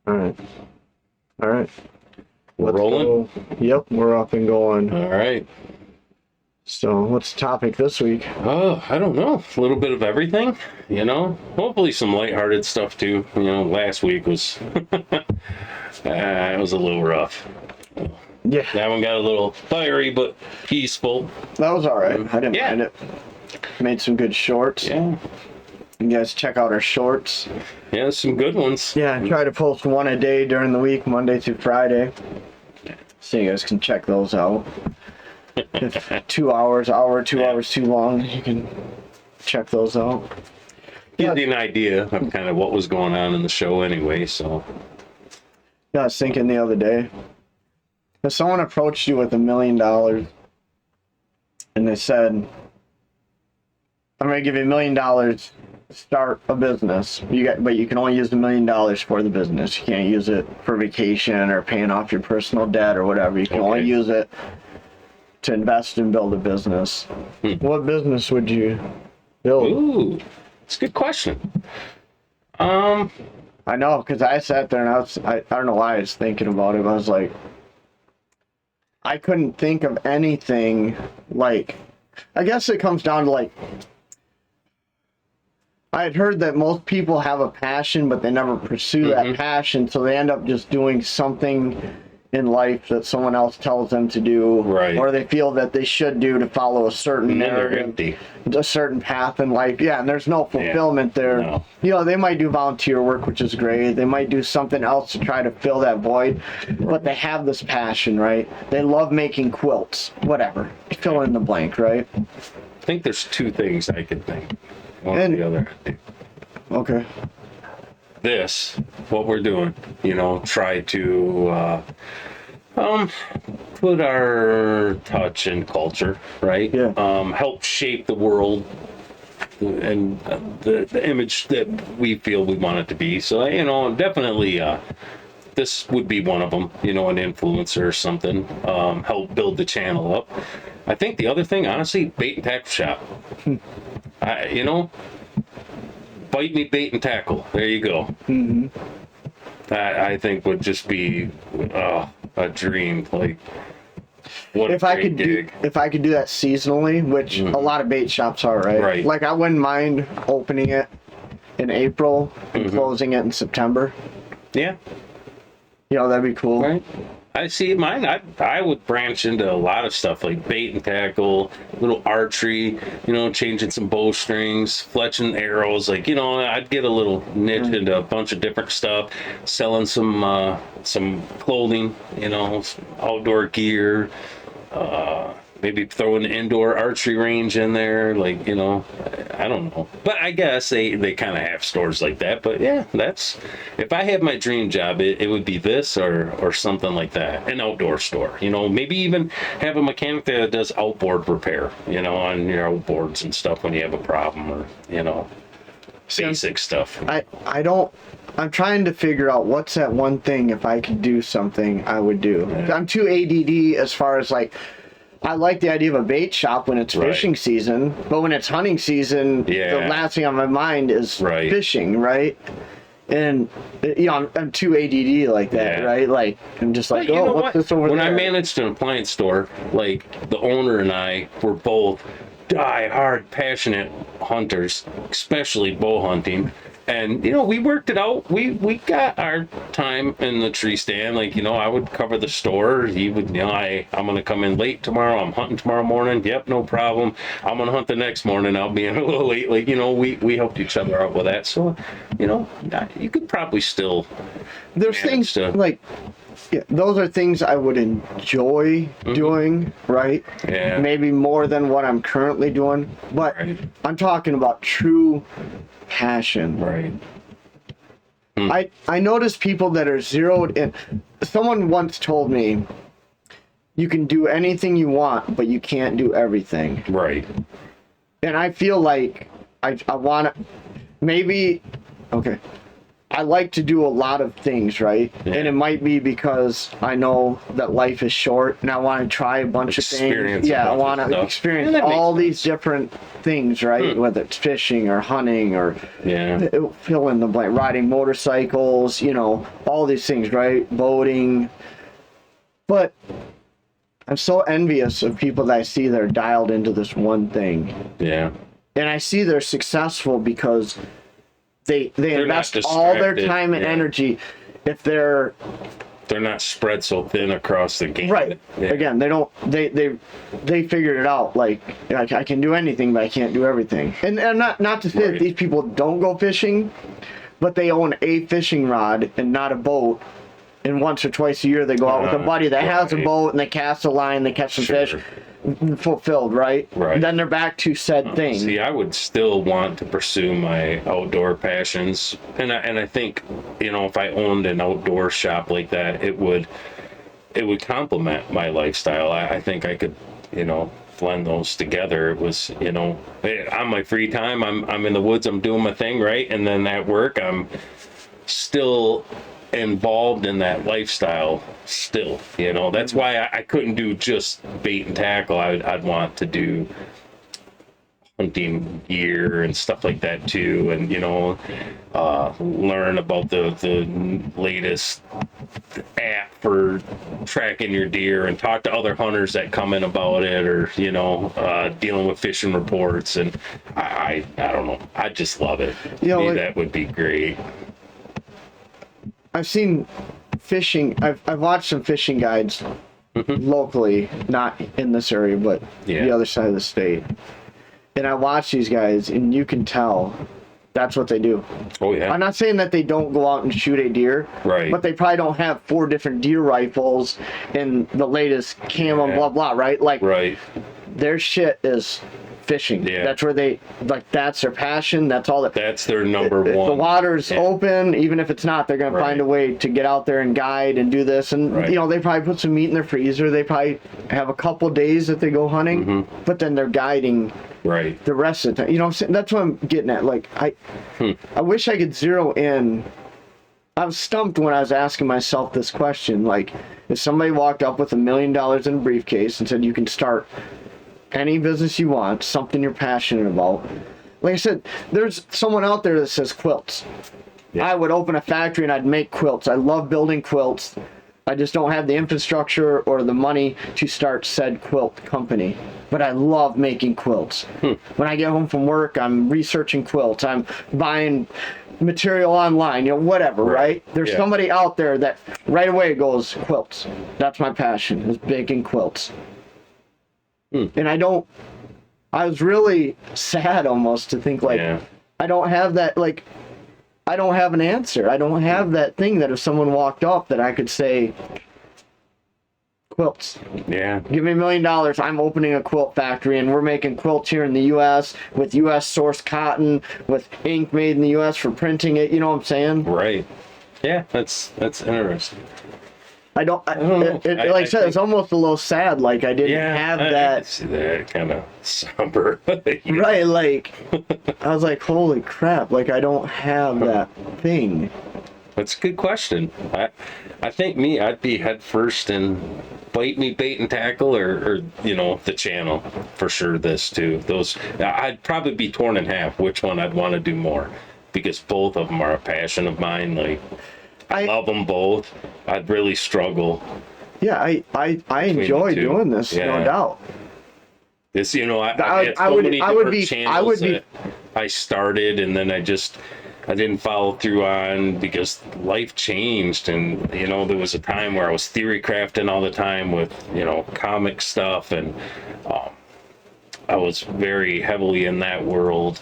All right. All right. We're Let's rolling? go. Yep, we're up and going. All right. So, what's the topic this week? Oh, I don't know. A little bit of everything, Hopefully some lighthearted stuff too. Last week was it was a little rough. Yeah, That one got a little fiery, but peaceful. that was all right. I didn't Yeah. mind it. Made some good shorts. Yeah. You guys check out our shorts. Yeah, some good ones. Yeah, I try to post one a day during the week, Monday through Friday. So you guys can check those out. If 2 hours, 2 hours too long, you can check those out. Give you an idea of kind of what was going on in the show anyway, so. Yeah, I was thinking the other day, if someone approached you with $1 million and they said, I'm going to give you $1 million to start a business, but you can only use $1 million for the business. You can't use it for vacation or paying off your personal debt or whatever. You can only use it to invest and build a business. What business would you build? Ooh, that's a good question. I know, because I sat there and I don't know why I was thinking about it, but I was like, I couldn't think of anything like, I guess it comes down to like, I had heard that most people have a passion, but they never pursue that passion, so they end up just doing something in life that someone else tells them to do, Right. or they feel that they should do to follow a certain And then they're narrative, empty. a certain path in life. Yeah, and there's no fulfillment there. No. They might do volunteer work, which is great. They might do something else to try to fill that void, but they have this passion, right? They love making quilts, whatever. Fill in the blank, right? I think there's two things I could think. One or the other. Okay. This, what we're doing, try to put our touch in culture, right? Yeah. Help shape the world and the image that we feel we want it to be. So, definitely this would be one of them, an influencer or something, help build the channel up. I think the other thing, honestly, bait and tackle shop. Bite me, bait and tackle. There you go. Mm-hmm. That I think would just be a dream. Like, what If a I great could gig. if I could do that seasonally, which a lot of bait shops are, right? Right. Like I wouldn't mind opening it in April and closing it in September. Yeah, That'd be cool. right. I see mine. I would branch into a lot of stuff like bait and tackle, little archery, changing some bowstrings, fletching arrows. Like, I'd get a little niche into a bunch of different stuff, selling some clothing, some outdoor gear, maybe throw an indoor archery range in there. Like, I don't know. But I guess they kind of have stores like that. But yeah, if I had my dream job, it would be this or something like that. An outdoor store, maybe even have a mechanic that does outboard repair, on your outboards and stuff when you have a problem or, basic stuff. I'm trying to figure out what's that one thing, if I could do something I would do. Yeah. I'm too ADD as far as like, I like the idea of a bait shop when it's fishing season, but when it's hunting season, the last thing on my mind is fishing, right? And I'm too ADD like that, right? Like I'm just like, what's this over there? When I managed an appliance store, like the owner and I were both die-hard passionate hunters, especially bow hunting. And, we worked it out. We got our time in the tree stand. Like, I would cover the store. He would, I'm going to come in late tomorrow. I'm hunting tomorrow morning. Yep, no problem. I'm going to hunt the next morning. I'll be in a little late. Like, we helped each other out with that. So, you could probably still. There's things like, those are things I would enjoy doing, right? Yeah. Maybe more than what I'm currently doing. But I'm talking about true passion. Right. I notice people that are zeroed in. Someone once told me, you can do anything you want, but you can't do everything. Right. And I feel like I want to, maybe, okay. I like to do a lot of things, right? Yeah. And it might be because I know that life is short and I want to try a bunch of things. Experience a Yeah, I bunch of want to stuff. experience Yeah, that makes all these different things, right? Whether it's fishing or hunting or Yeah. fill in the blank, riding motorcycles, you know, all these things, right? Boating. But I'm so envious of people that I see that are dialed into this one thing. Yeah. And I see they're successful because they not invest all their distracted, time and yeah. energy. If they're They're not spread so thin across the game. right, Yeah. again, they figured it out. Like I can do anything, but I can't do everything. And not to say that Right. these people don't go fishing, but they own a fishing rod and not a boat. And once or twice a year, they go out with a buddy that has a right. boat and they cast a line, they catch some Sure. fish, fulfilled, right? Right. Then they're back to said thing. See, I would still want to pursue my outdoor passions, and I think, you know, if I owned an outdoor shop like that, it would complement my lifestyle. I think I could, you know, blend those together. It was, you know, on my free time, I'm in the woods, I'm doing my thing, right, and then at work, I'm still involved in that lifestyle still, you know. That's why I couldn't do just bait and tackle. I'd want to do hunting gear and stuff like that too, and you know, learn about the latest app for tracking your deer and talk to other hunters that come in about it, or you know, dealing with fishing reports. And I don't know, I just love it. You know, To me, like- that would be great. I've seen fishing. I've watched some fishing guides locally, not in this area, but Yeah. the other side of the state. And I watch these guys, and you can tell that's what they do. Oh yeah. I'm not saying that they don't go out and shoot a deer, Right. but they probably don't have 4 different deer rifles and the latest camo, Yeah. blah blah, right? Like Right. their shit is fishing. Yeah. That's where they like. That's their passion. That's all that. That's their number If one. the water's Yeah. open, even if it's not, they're gonna Right. find a way to get out there and guide and do this. And Right. you know, they probably put some meat in their freezer. They probably have a couple days that they go hunting, Mm-hmm. but then they're guiding Right. the rest of the time. You know what I'm saying? That's what I'm getting at. Like I wish I could zero in. I was stumped when I was asking myself this question. Like, if somebody walked up with $1 million in a briefcase and said, you can start any business you want, something you're passionate about. Like I said, there's someone out there that says quilts. Yeah. I would open a factory and I'd make quilts. I love building quilts. I just don't have the infrastructure or the money to start said quilt company. But I love making quilts. When I get home from work, I'm researching quilts. I'm buying material online, you know, whatever, right? There's Yeah. somebody out there that right away goes, quilts. That's my passion, is making quilts. And I was really sad almost to think like, Yeah. I don't have that, like, I don't have an answer. I don't have that thing that if someone walked up that I could say, quilts. Yeah. Give me $1 million. I'm opening a quilt factory and we're making quilts here in the U.S. with U.S. sourced cotton, with ink made in the U.S. for printing it. You know what I'm saying? Right. Yeah. That's interesting. I don't know. like I said, it's almost a little sad. Like I didn't have I that. see that kind of somber. Right, like I was like, holy crap, like I don't have that thing. That's a good question. I think I'd be head first in bite and tackle, or you know, the channel for sure. This too. Those I'd probably be torn in half. Which one I'd want to do more, because both of them are a passion of mine. Like I love them both. I'd really struggle. Yeah, I enjoy two. doing this, no Yeah. doubt. This, you know, I had I so would- many I would different be- channels I would be- that I started, and then I didn't follow through on because life changed, and you know, there was a time where I was theory crafting all the time with, you know, comic stuff, and I was very heavily in that world.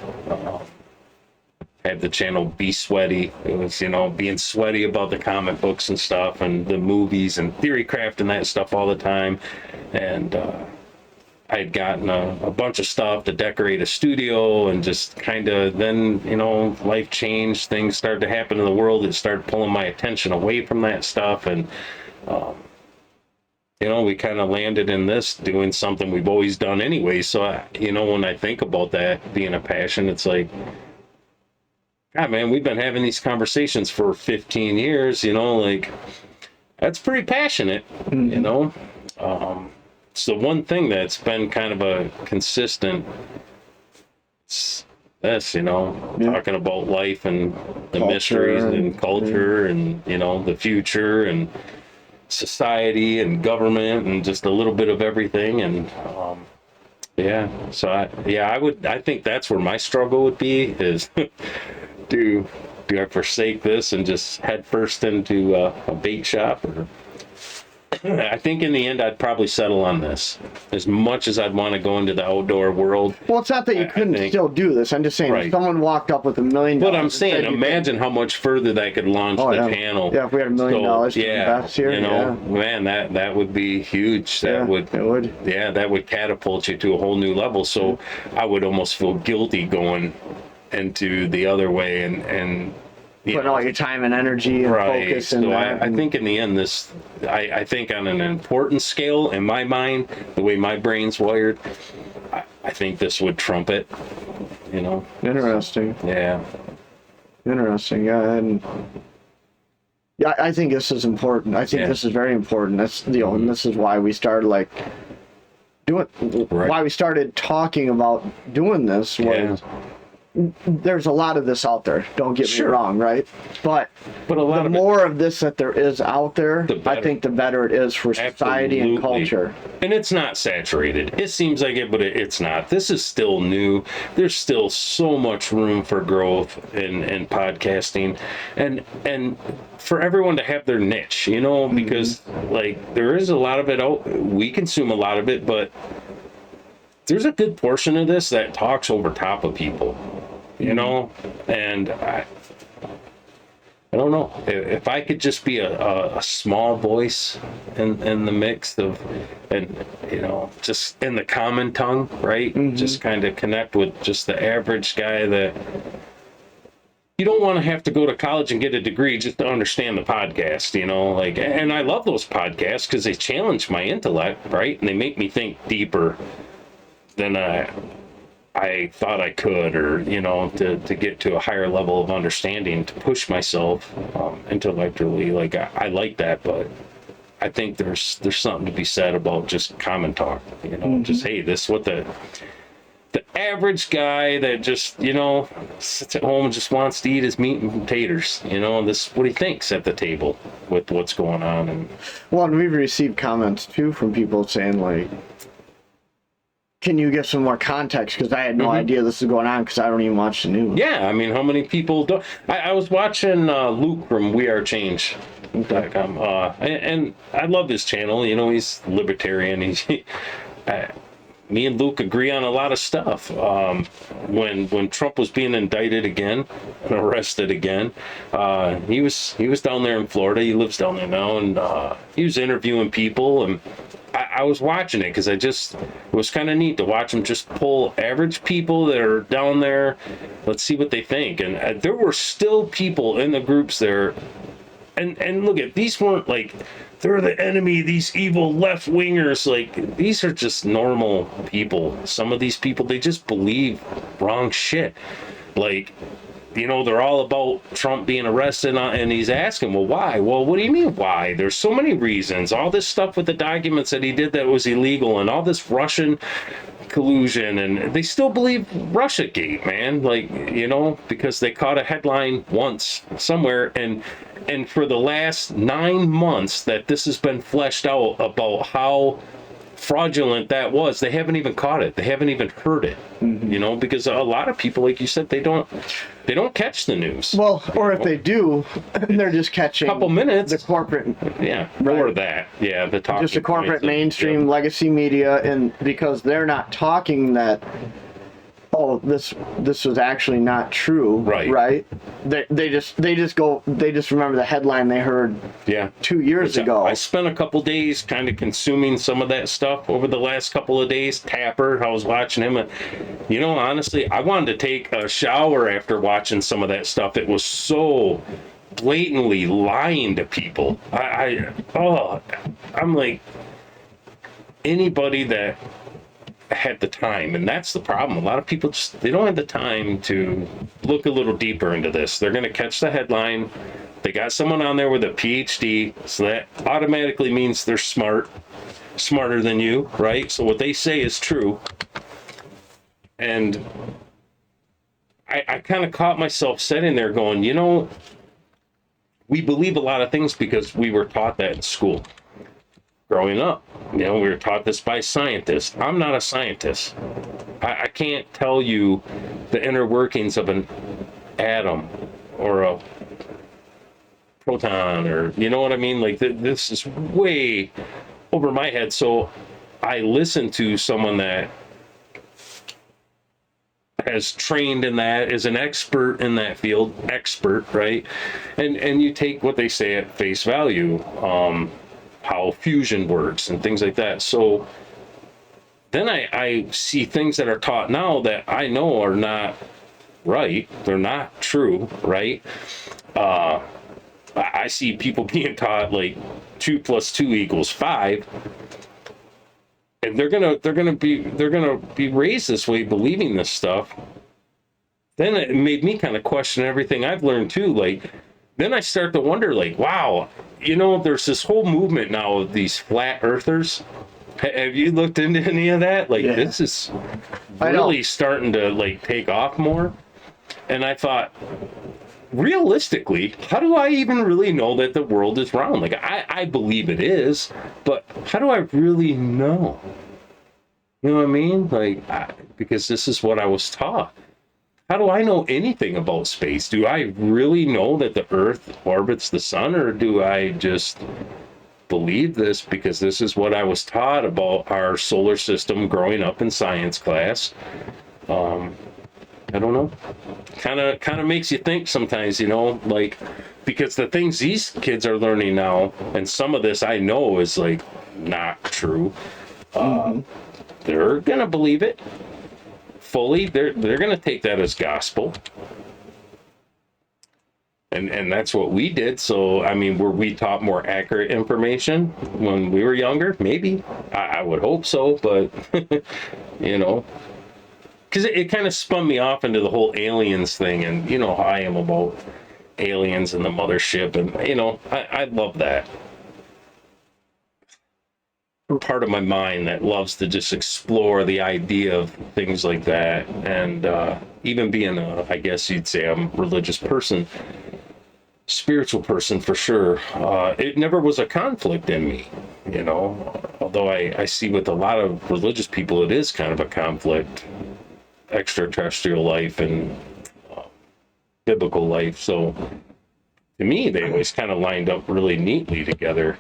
Had the channel Be Sweaty. It was, you know, being sweaty about the comic books and stuff and the movies and theory crafting that stuff all the time. And I had gotten a bunch of stuff to decorate a studio, and just kind of then, you know, life changed. Things started to happen in the world that started pulling my attention away from that stuff. And, you know, we kind of landed in this, doing something we've always done anyway. So, you know, when I think about that being a passion, it's like, God, man, we've been having these conversations for 15 years, you know, like that's pretty passionate, you know. It's the one thing that's been kind of a consistent. It's this, you know, Yeah. talking about life and the Culture mysteries and and- culture and, you know, the future and society and government and just a little bit of everything. And, I think that's where my struggle would be is do I forsake this and just head first into a bait shop? Or I think in the end, I'd probably settle on this. As much as I'd want to go into the outdoor world. Well, it's not that you couldn't think- still do this. I'm just saying, Right. if someone walked up with $1 million. But I'm and saying, said you imagine how much further that could launch Oh, the yeah. channel. Yeah, if we had $1 million to invest here, you know, man, that would be huge. That would, it would. yeah, that would catapult you to a whole new level. So I would almost feel guilty going into the other way and you Putting know, all your time and energy and focus in so that. I think in the end, I think on an important scale in my mind, the way my brain's wired, I think this would trump it. You know? Interesting. Yeah. Interesting. Yeah, and yeah, I think this is important. I think Yeah. this is very important. That's and this is why we started why we started talking about doing this was there's a lot of this out there. Don't get me wrong, right? But a lot the of more of this that there is out there, The better. I think the better it is for society and Absolutely. culture. And it's not saturated. It seems like it, but it's not. This is still new. There's still so much room for growth in podcasting, and for everyone to have their niche, you know, because like there is a lot of it out. We consume a lot of it, but there's a good portion of this that talks over top of people, you know, and I don't know if I could just be a small voice in the mix of, and you know, just in the common tongue, right? Just kind of connect with just the average guy that you don't want to have to go to college and get a degree just to understand the podcast, you know, like, and I love those podcasts because they challenge my intellect, right? And they make me think deeper than I thought I could, or, you know, to get to a higher level of understanding, to push myself intellectually. Like, I like that, but I think there's something to be said about just common talk, you know, just, hey, this is what the average guy that just, you know, sits at home and just wants to eat his meat and potatoes, you know, this is what he thinks at the table with what's going on. And Well, and we've received comments too from people saying like, can you give some more context? Because I had no idea this was going on because I don't even watch the news. yeah, I mean, how many people don't? I was watching Luke from WeAreChange.com, and I love his channel. You know, he's libertarian. Me and Luke agree on a lot of stuff. When Trump was being indicted again and arrested again, he was down there in Florida. He lives down there now, and he was interviewing people, and I was watching it because it was kind of neat to watch him just pull average people that are down there. Let's see what they think. And there were still people in the groups there. And look at, these weren't like, they're the enemy, these evil left wingers. Like, these are just normal people. Some of these people, they just believe wrong shit. Like, you know, they're all about Trump being arrested, and he's asking, well, why? Well, what do you mean, why? There's so many reasons. All this stuff with the documents that he did that was illegal, and all this Russian collusion, and they still believe Russiagate, man. Like, you know, because they caught a headline once somewhere, and for the last 9 months that this has been fleshed out about how fraudulent that was, they haven't even caught it. They haven't even heard it. You know, because a lot of people, like you said, they don't catch the news. Well, or if they do, they're just catching Couple minutes. the corporate, Yeah, Right. or that. Yeah, the talking just the corporate points of- mainstream legacy media, and because they're not talking that, oh, this was actually not true. Right. They just remember the headline they heard Yeah. 2 years ago. I spent a couple days kind of consuming some of that stuff over the last couple of days. Tapper, I was watching him, and you know, honestly, I wanted to take a shower after watching some of that stuff. It was so blatantly lying to people. I'm like, anybody that had the time, and that's the problem. A lot of people just, they don't have the time to look a little deeper into this. They're going to catch the headline. They got someone on there with a PhD, so that automatically means they're smarter than you, right? So what they say is true. And I kind of caught myself sitting there going, you know, we believe a lot of things because we were taught that in school growing up. You know, we were taught this by scientists. I'm not a scientist. I can't tell you the inner workings of an atom or a proton, or, you know what I mean? Like, this is way over my head. So I listen to someone that has trained in that, is an expert in that field, right? And you take what they say at face value, how fusion works and things like that. So then I see things that are taught now that I know are not right. They're not true, right? I see people being taught like 2 + 2 = 5. And they're gonna be raised this way, believing this stuff. Then it made me kind of question everything I've learned too. Like, then I start to wonder, like, wow, you know, there's this whole movement now of these flat earthers. Have you looked into any of that? Like, Yeah. this is really starting to like take off more. And I thought, realistically, how do I even really know that the world is round? Like, I believe it is, but how do I really know? You know what I mean? Like, because this is what I was taught. How do I know anything about space? Do I really know that the Earth orbits the sun, or do I just believe this because this is what I was taught about our solar system growing up in science class? I don't know. Kind of makes you think sometimes, you know, like, because the things these kids are learning now, and some of this I know is like not true. They're gonna believe it fully. They're gonna take that as gospel, and that's what we did. So I mean, were we taught more accurate information when we were younger? Maybe. I would hope so, but you know. Because it kind of spun me off into the whole aliens thing, and you know how I am about aliens and the mothership, and you know, I love that part of my mind that loves to just explore the idea of things like that. And even being I guess you'd say I'm a religious person, spiritual person for sure, it never was a conflict in me, you know, although I see with a lot of religious people it is kind of a conflict. Extraterrestrial life and biblical life. So to me, they always kind of lined up really neatly together.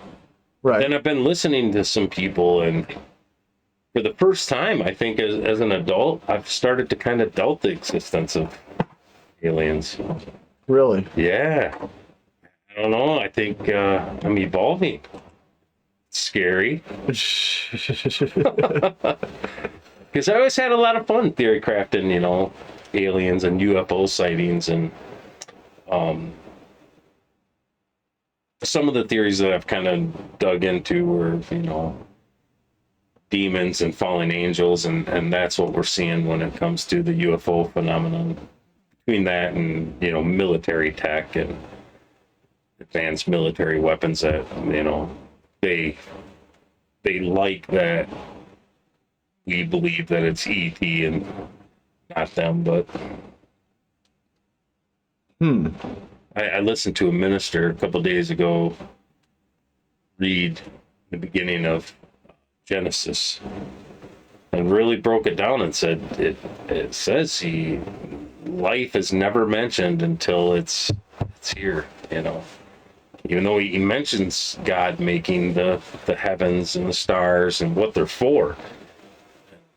Right. Then I've been listening to some people, and for the first time, I think as an adult, I've started to kind of doubt the existence of aliens. Really? Yeah. I don't know. I think I'm evolving. It's scary. Because I always had a lot of fun theory crafting, you know, aliens and UFO sightings, and some of the theories that I've kind of dug into were, you know, demons and fallen angels, and that's what we're seeing when it comes to the UFO phenomenon. Between that and, you know, military tech and advanced military weapons that, you know, they like that. We believe that it's ET and not them, but I listened to a minister a couple days ago read the beginning of Genesis and really broke it down and said it says life is never mentioned until it's here, you know. Even though he mentions God making the heavens and the stars and what they're for.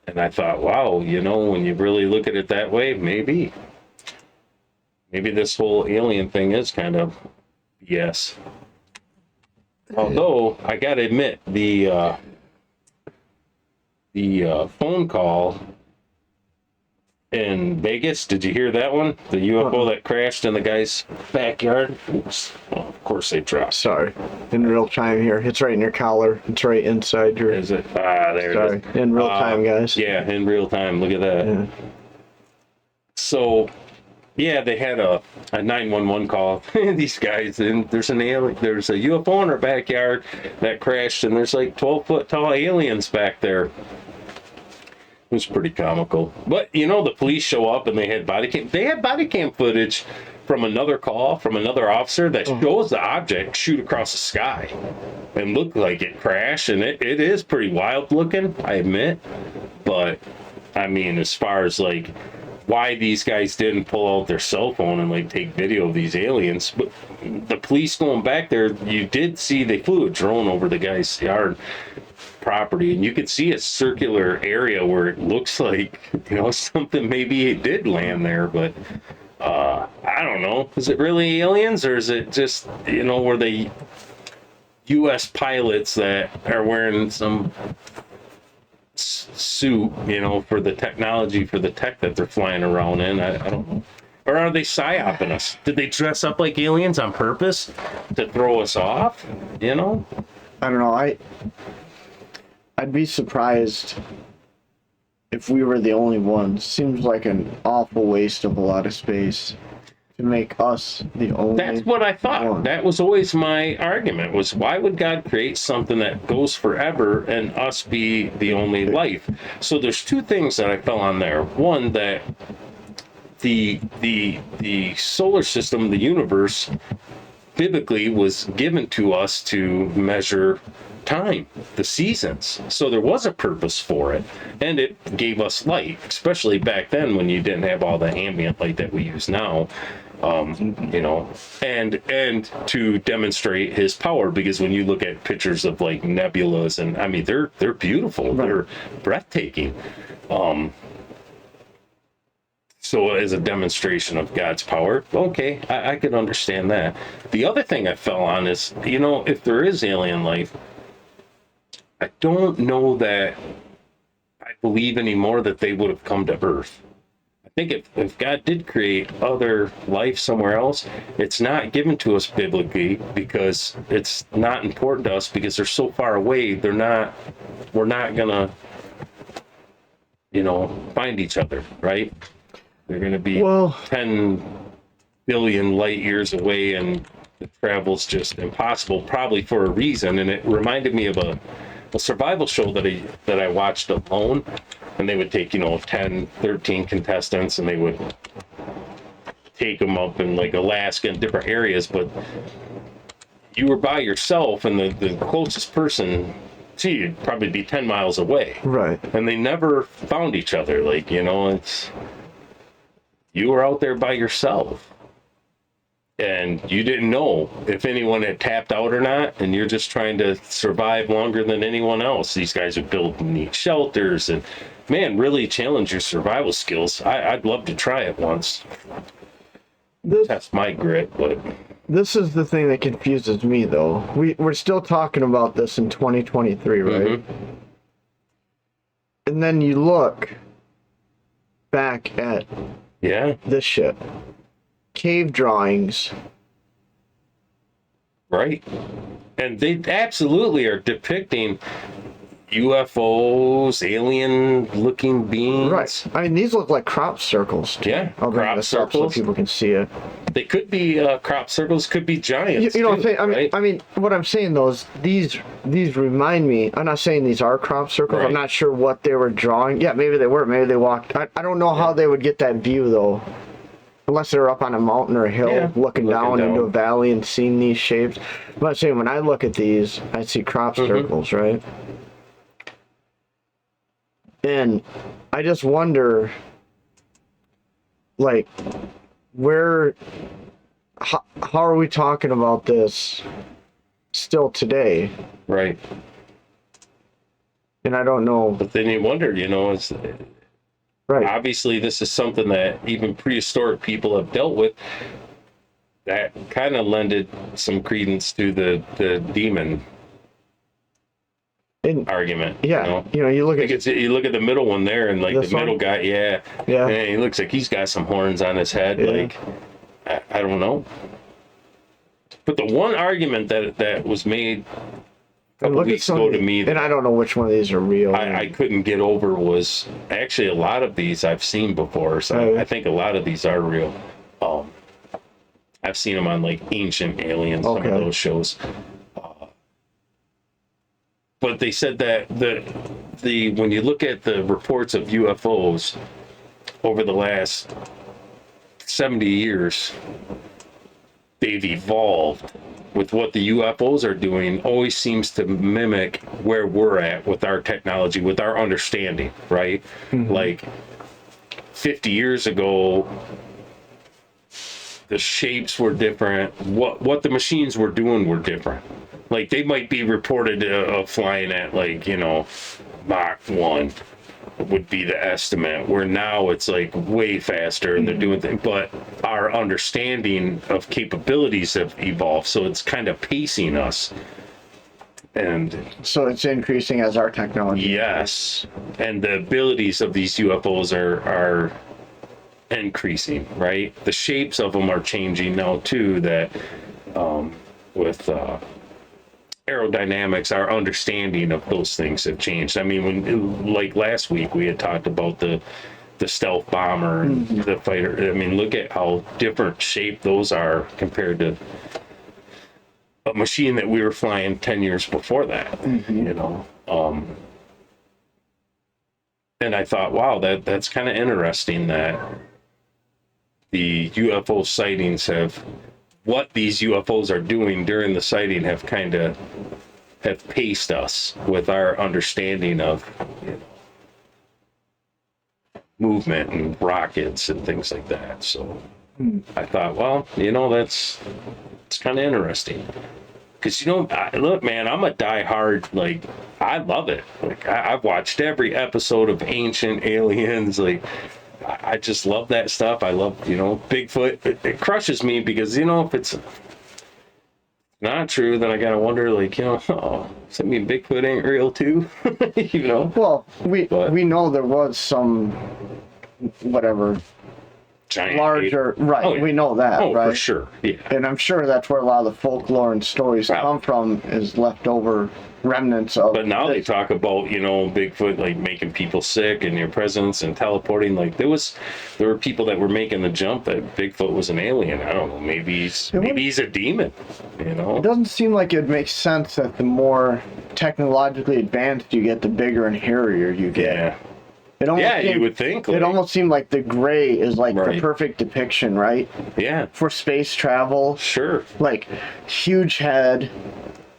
And I thought, wow, you know, when you really look at it that way, maybe this whole alien thing is kind of BS. Although I gotta admit, the phone call in Vegas. Did you hear that one? The UFO that crashed in the guy's backyard. Oops. Well, of course they dropped. Sorry. In real time here. It's right in your collar. It's right inside your... Is it? There Sorry. it is. In real time, guys. Yeah, in real time. Look at that. Yeah. So, yeah, they had a 911 call. These guys, and there's a UFO in our backyard that crashed, and there's like 12-foot tall aliens back there. It was pretty comical. But, the police show up and they had body cam footage from another call from another officer that shows the object shoot across the sky and look like it crashed. And it is pretty wild looking, I admit. But, I mean, as far as like why these guys didn't pull out their cell phone and like take video of these aliens, but the police going back there, you did see they flew a drone over the guy's yard property, and you could see a circular area where it looks like something maybe it did land there, but I don't know, is it really aliens, or is it just were they US pilots that are wearing some suit for the technology, for the tech that they're flying around in? I don't know. Or are they psyoping us? Did they dress up like aliens on purpose to throw us off? I don't know. I'd be surprised if we were the only ones. Seems like an awful waste of a lot of space to make us the only. That's what I thought. one. That was always my argument, was why would God create something that goes forever and us be the only life? So there's two things that I fell on there. One, that the solar system, the universe, biblically was given to us to measure time, the seasons. So there was a purpose for it, and it gave us light, especially back then when you didn't have all the ambient light that we use now. And to demonstrate his power, because when you look at pictures of like nebulas, and I mean they're beautiful, Right. They're breathtaking. So as a demonstration of God's power, okay, I could understand that. The other thing I fell on is, if there is alien life, I don't know that I believe anymore that they would have come to Earth. I think if God did create other life somewhere else, it's not given to us biblically because it's not important to us, because they're so far away. We're not gonna, find each other, right? They're gonna be 10 billion light years away, and the travel's just impossible, probably for a reason. And it reminded me of a survival show that I watched alone, and they would take 10, 13 contestants, and they would take them up in like Alaska and different areas, but you were by yourself, and the closest person to you would probably be 10 miles away, Right. and they never found each other. Like, it's, you were out there by yourself, and you didn't know if anyone had tapped out or not, and you're just trying to survive longer than anyone else. These guys are building neat shelters, and man, really challenge your survival skills. I'd love to try it once. Test my grit, but This is the thing that confuses me, though. We're still talking about this in 2023, right? And then you look back at this shit. Cave drawings. Right. And they absolutely are depicting UFOs, alien-looking beings. Right. I mean, these look like crop circles. Yeah, I'll bring crop this up so circles. people can see it. They could be crop circles, could be giants. You know what I'm too, saying? right? I mean, what I'm saying though is these remind me. I'm not saying these are crop circles. Right. I'm not sure what they were drawing. Yeah, maybe they were. Maybe they walked. I don't know how they would get that view though, unless they're up on a mountain or a hill, looking down into a valley and seeing these shapes. I'm not saying when I look at these, I see crop circles, right? And I just wonder, like, how are we talking about this still today? Right. And I don't know. But then you wonder, it's Right. obviously this is something that even prehistoric people have dealt with. That kind of lended some credence to the demon And argument. yeah, you look Like at you look at the middle one there, and like This the middle one? guy, yeah, Yeah. man, he looks like he's got some horns on his head. Yeah. Like, I don't know. But the one argument that was made a couple look at weeks some ago of to these- me and that I don't know which one of these are real. I couldn't get over was actually a lot of these I've seen before. So Oh. I think a lot of these are real. I've seen them on like Ancient Aliens, some Okay. of those shows. But they said that the when you look at the reports of UFOs over the last 70 years, they've evolved with what the UFOs are doing always seems to mimic where we're at with our technology, with our understanding, right? Like 50 years ago, the shapes were different. What the machines were doing were different. Like they might be reported flying at like, Mach 1 would be the estimate, where now it's like way faster and they're doing things, but our understanding of capabilities have evolved, so it's kind of pacing us. And So it's increasing as our technology. yes, and the abilities of these UFOs are increasing, right? The shapes of them are changing now too, that with aerodynamics, our understanding of those things have changed. I mean, when like last week we had talked about the stealth bomber and the fighter. I mean, look at how different shape those are compared to a machine that we were flying 10 years before that, and I thought, wow, that's kind of interesting that the UFO sightings what these UFOs are doing during the sighting have paced us with our understanding of movement and rockets and things like that. So I thought, well, it's kind of interesting. Because, look, man, I'm a diehard, like, I love it. Like, I've watched every episode of Ancient Aliens. Like, I just love that stuff. I love, Bigfoot. It crushes me because, if it's not true, then I gotta wonder, like, does that mean Bigfoot ain't real too? Well, we know there was some, whatever, Giant larger, right? Oh, yeah. We know that, Oh, right? for sure. Yeah. And I'm sure that's where a lot of the folklore and stories Right. come from, is leftover remnants of. But now they talk about, Bigfoot, like, making people sick in your presence and teleporting. Like, there were people that were making the jump that Bigfoot was an alien. I don't know. Maybe he's a demon, It doesn't seem like it makes sense that the more technologically advanced you get, the bigger and hairier you get. Yeah. It almost Yeah, seemed- you would think. It almost seemed like the gray is like the Right. perfect depiction, right? Yeah, For space travel, sure. like huge head,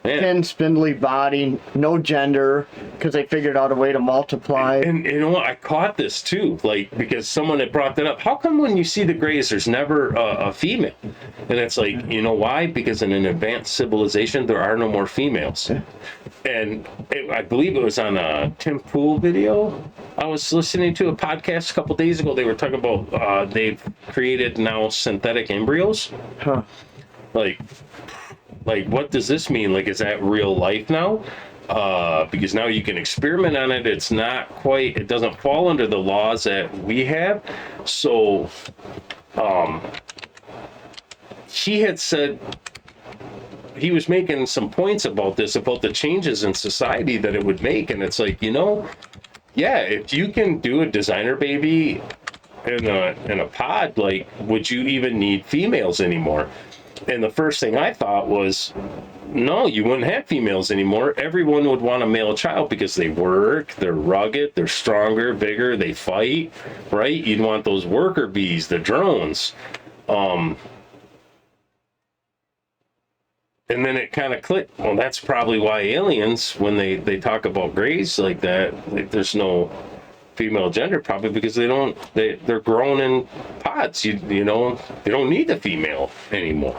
Yeah. thin, spindly body, no gender, because they figured out a way to multiply. And you know what? I caught this too, like, because someone had brought that up. How come when you see the Greys, there's never a female? And it's like, you know why? Because in an advanced civilization, there are no more females. And I believe it was on a Tim Pool video. I was listening to a podcast a couple days ago. They were talking about they've created now synthetic embryos. Huh. Like, what does this mean? Like, is that real life now? Because now you can experiment on it. It's not quite, it doesn't fall under the laws that we have. So, he had said, he was making some points about this, about the changes in society that it would make. And it's like, yeah, if you can do a designer baby in a pod, like, would you even need females anymore? And the first thing I thought was, no, you wouldn't have females anymore. Everyone would want a male child because they work, they're rugged, they're stronger, bigger, they fight, right? You'd want those worker bees, the drones. And then it kind of clicked. Well, that's probably why aliens, when they talk about Greys like that, like, there's no female gender, probably because they're grown in pods. They don't need the female anymore.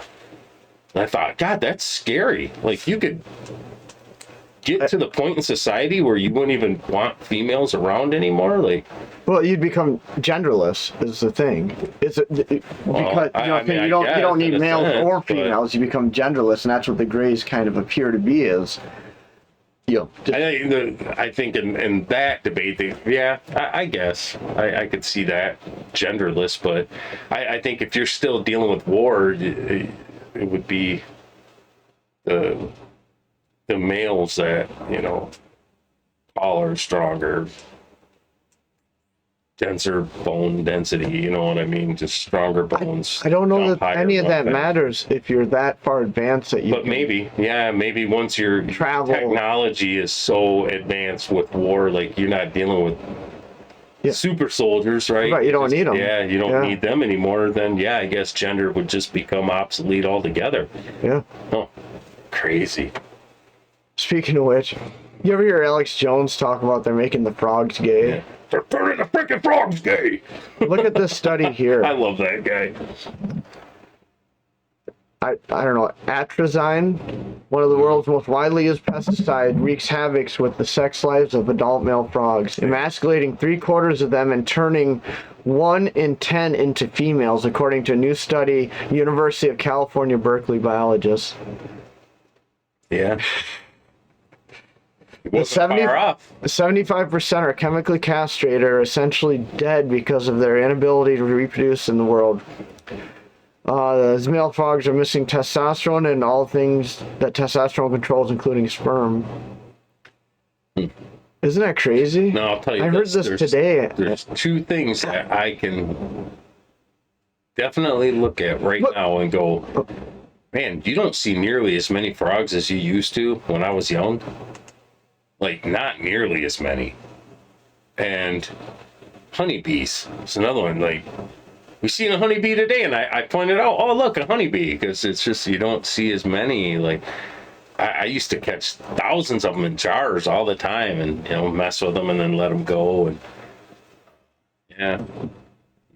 And I thought, God, that's scary. Like, you could get to the point in society where you wouldn't even want females around anymore. Like, Well, you'd become genderless is the thing. Because I mean, you don't need in a males sense, or but- females. You become genderless, and that's what the Greys kind of appear to be. Is I think in that debate, I guess I could see that genderless, but I think if you're still dealing with war, it would be the males that, taller, stronger, denser bone density, you know what I mean? Just stronger bones. I don't know that higher any of that weapon. matters if you're that far advanced that you But maybe once your travel. technology is so advanced with war, like you're not dealing with super soldiers, right? Right, you don't need 'em. Yeah, you don't Yeah. need them anymore. Then I guess gender would just become obsolete altogether. Yeah. Oh, crazy. Speaking of which, you ever hear Alex Jones talk about they're making the frogs gay? Yeah. They're turning the freaking frogs gay. Look at this study here. I love that guy. I don't know, atrazine, one of the world's most widely used pesticide, wreaks havoc with the sex lives of adult male frogs, emasculating 3/4 of them and turning 1 in 10 into females, according to a new study, University of California, Berkeley biologists. Yeah. It wasn't 70 far off. 75% are chemically castrated or essentially dead because of their inability to reproduce in the world. As male frogs are missing testosterone and all things that testosterone controls, including sperm. Isn't that crazy? No, I'll tell you. I heard this today. There's two things that I can definitely look at right now and go, man, you don't see nearly as many frogs as you used to when I was young. Like, not nearly as many. And honeybees. It's another one. Like, we seen a honeybee today, and I pointed out, oh, look, a honeybee, because it's just, you don't see as many. Like, I used to catch thousands of them in jars all the time and, mess with them and then let them go. And yeah, you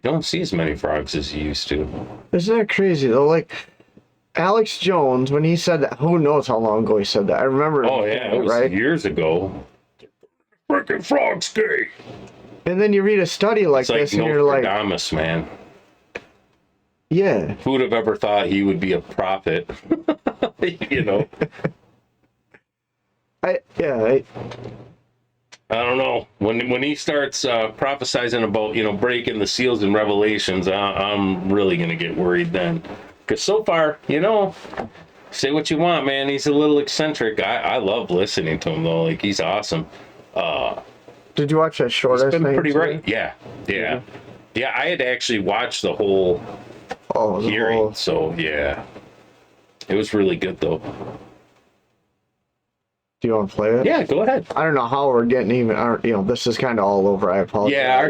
don't see as many frogs as you used to. Isn't that crazy though? Like, Alex Jones, when he said that, who knows how long ago he said that? I remember. Oh, yeah, it was right? years ago. Freaking frogs gay. And then you read a study like It's like this, and you're like, Nostradamus, man. yeah. Who would have ever thought he would be a prophet? I don't know. When he starts prophesizing about, breaking the seals and revelations, I'm really going to get worried then. Because so far, say what you want, man. He's a little eccentric. I love listening to him, though. Like, he's awesome. Did you watch that short? He's been thing pretty today? right. Yeah. Yeah, I had actually watched the whole hearing. So, yeah. It was really good, though. Do you want to play it? Yeah, go ahead. I don't know how we're getting even. This is kind of all over. I apologize. Yeah,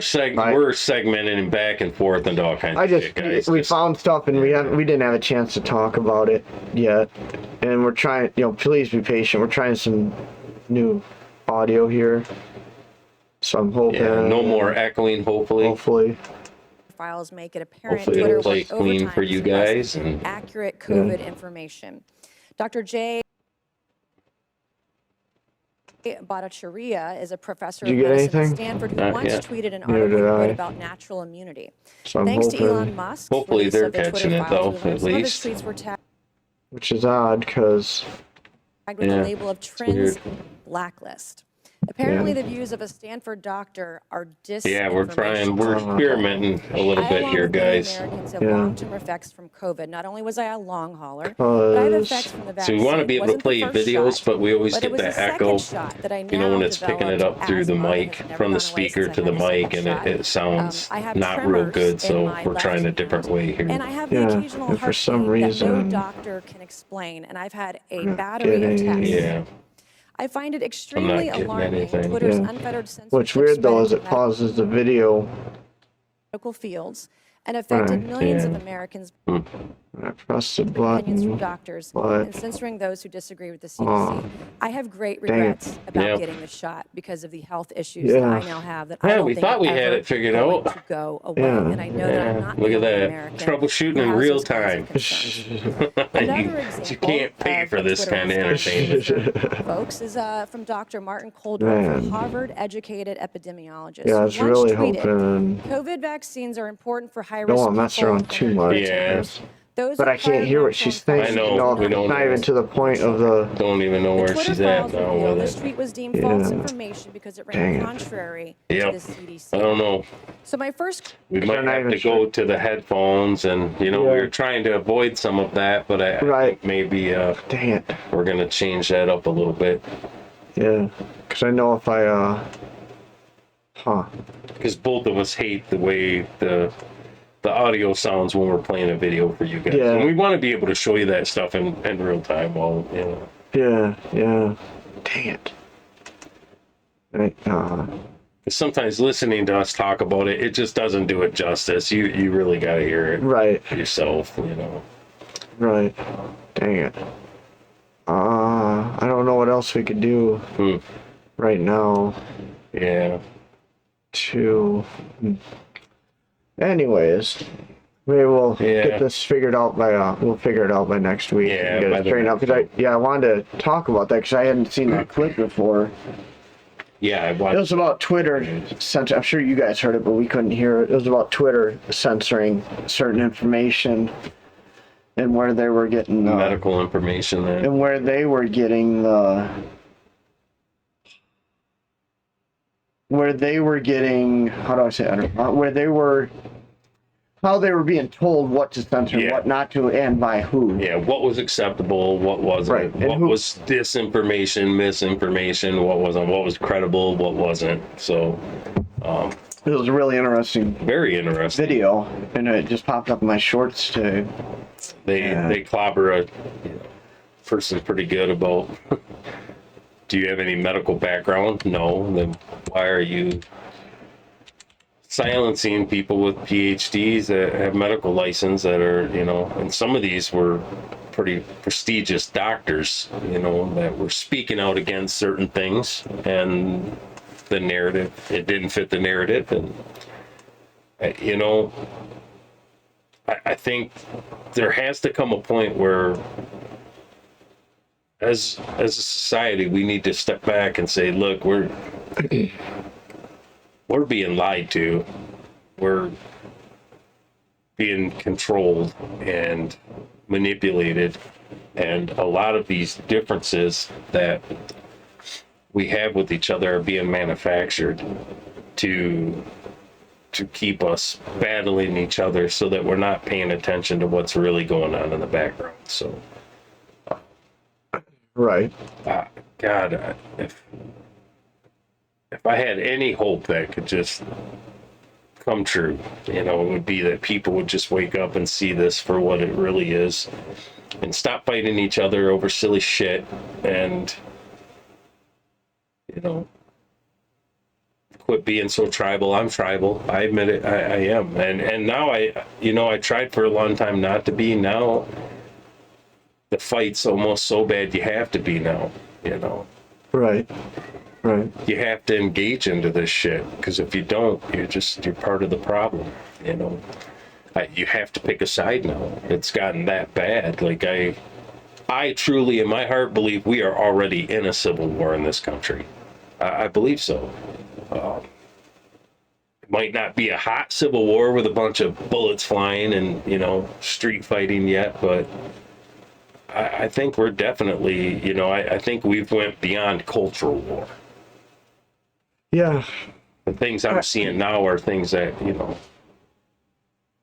we're segmenting and back and forth and all kinds of shit, guys. We found stuff and we didn't have a chance to talk about it yet, and we're trying. Please be patient. We're trying some new audio here, so I'm hoping. Yeah, no more echoing. Hopefully. Files make it apparent Hopefully it'll Twitter play worked clean overtime for you to solicit guys and- accurate COVID information. Dr. J. Bhattacharya is a professor Did of you get medicine at anything? Stanford who Not once yet. tweeted an Neither article did he wrote I. about natural immunity. So I'm Thanks hoping, to Elon Musk. Hopefully they're catching it, though, at least. Some of his tweets were tagged which is odd because with the Yeah, label of it's Trends weird. Blacklist. Apparently, Yeah. the views of a Stanford doctor are Yeah, we're disinformation. experimenting a little bit along here, with many guys. Americans have Yeah. long-term effects from COVID. Not only was I a long hauler, but I have effects from the So vaccine. we want to be able to Wasn't the play first videos, shot, but we always but it get was that the echo. second shot that I When it's picking it up developed through the asthma mic that had never from gone the away speaker since to I the had the mic, second and shot. it sounds I have not real tremors good. in So my we're trying a left different hand, way here. and I have the Yeah, occasional and for heart some pain that no reason- doctor can explain, and I've had a not battery of getting- tests. Yeah. I find it extremely getting alarming. anything. Twitter's Yeah. unfettered censorship what's weird though is spread it to pauses the video. medical fields and affected Right, millions of yeah. Americans' I pressed the opinions from button. doctors but- and censoring those who disagree with the CDC. Oh, I have great dang it. regrets about Yeah. getting the shot because of the health issues that I Yeah. now have that Yeah, I don't we think thought are we had ever it figured going out. to go away. Yeah. And I know that I'm not Look the at only that. American Troubleshooting who in has real those kinds time. of concerns. Another you example can't pay of for a this Twitter kind of response, entertainment. folks, is from Dr. Martin Koldorf, a Man. Harvard-educated epidemiologist. yeah, I who was once really tweeted, hoping. COVID vaccines are important for high-risk Don't people want to mess around and too their much. Yeah. caregivers. Those but are I can't prior hear what non-phone she's saying. I know, You know, we it's don't not know. even to the point of the. Don't even know The where Twitter she's at files now reveal with this it. tweet was deemed false Yeah. information because it Dang ran it. contrary Yep. to the CDC. I don't know. So my first We might I'm not have even to sure. go to the headphones, and we Yeah. were trying to avoid some of that, but I Right. think maybe Dang it. we're gonna change that up a little bit Yeah. Because I know if I, because both of us hate the way the audio sounds when we're playing a video for you guys, Yeah. and we want to be able to show you that stuff in real time. While Yeah. Dang it. Right. 'cause sometimes listening to us talk about it, it just doesn't do it justice. You really got to hear it Right. yourself. Right. Dang it. I don't know what else we could do right now Yeah. to. Anyways, maybe we'll Yeah. get this figured out by. We'll figure it out by next week. Yeah, And get by it the straightened out. next Because I wanted to talk about that because I hadn't seen that clip before. Yeah, I It watched. was about Twitter censor. I'm sure you guys heard it, but we couldn't hear it. It was about Twitter censoring certain information and where they were getting Medical information there. and where they were getting how do I say it? How they were being told what to censor, Yeah. what not to, and by who. Yeah, what was acceptable, what wasn't, Right, and what who- was disinformation, misinformation, what was credible, what wasn't. So, It was a really interesting very interesting. video, and it just popped up in my shorts too. They clobber a person pretty good about. Do you have any medical background? No. Then why are you silencing people with PhDs that have medical license that are, and some of these were pretty prestigious doctors, that were speaking out against certain things, and the narrative, it didn't fit the narrative. And, I think there has to come a point where as a society, we need to step back and say, look, we're being lied to. We're being controlled and manipulated. And a lot of these differences that we have with each other are being manufactured to keep us battling each other so that we're not paying attention to what's really going on in the background. So, Right. God, if I had any hope that could just come true, it would be that people would just wake up and see this for what it really is and stop fighting each other over silly shit and, quit being so tribal. I'm tribal. I admit it. I am. And now I tried for a long time not to be. Now the fight's almost so bad you have to be now, Right. You have to engage into this shit, because if you don't, you're part of the problem, you have to pick a side now. It's gotten that bad. Like I truly in my heart believe we are already in a civil war in this country. I believe so. It might not be a hot civil war with a bunch of bullets flying and street fighting yet, but I think we're definitely, I think we've went beyond cultural war. Yeah. The things I'm seeing now are things that,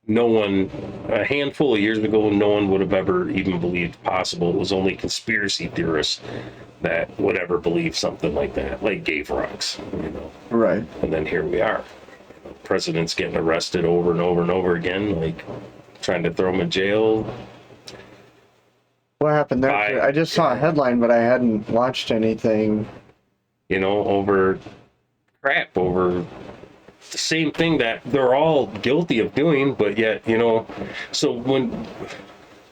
no one, a handful of years ago, no one would have ever even believed possible. It was only conspiracy theorists that would ever believe something like that, like Gave Rocks, Right. And then here we are. Presidents getting arrested over and over and over again, like trying to throw them in jail. What happened there? I just saw a headline, but I hadn't watched anything. Over crap, over the same thing that they're all guilty of doing, but yet, so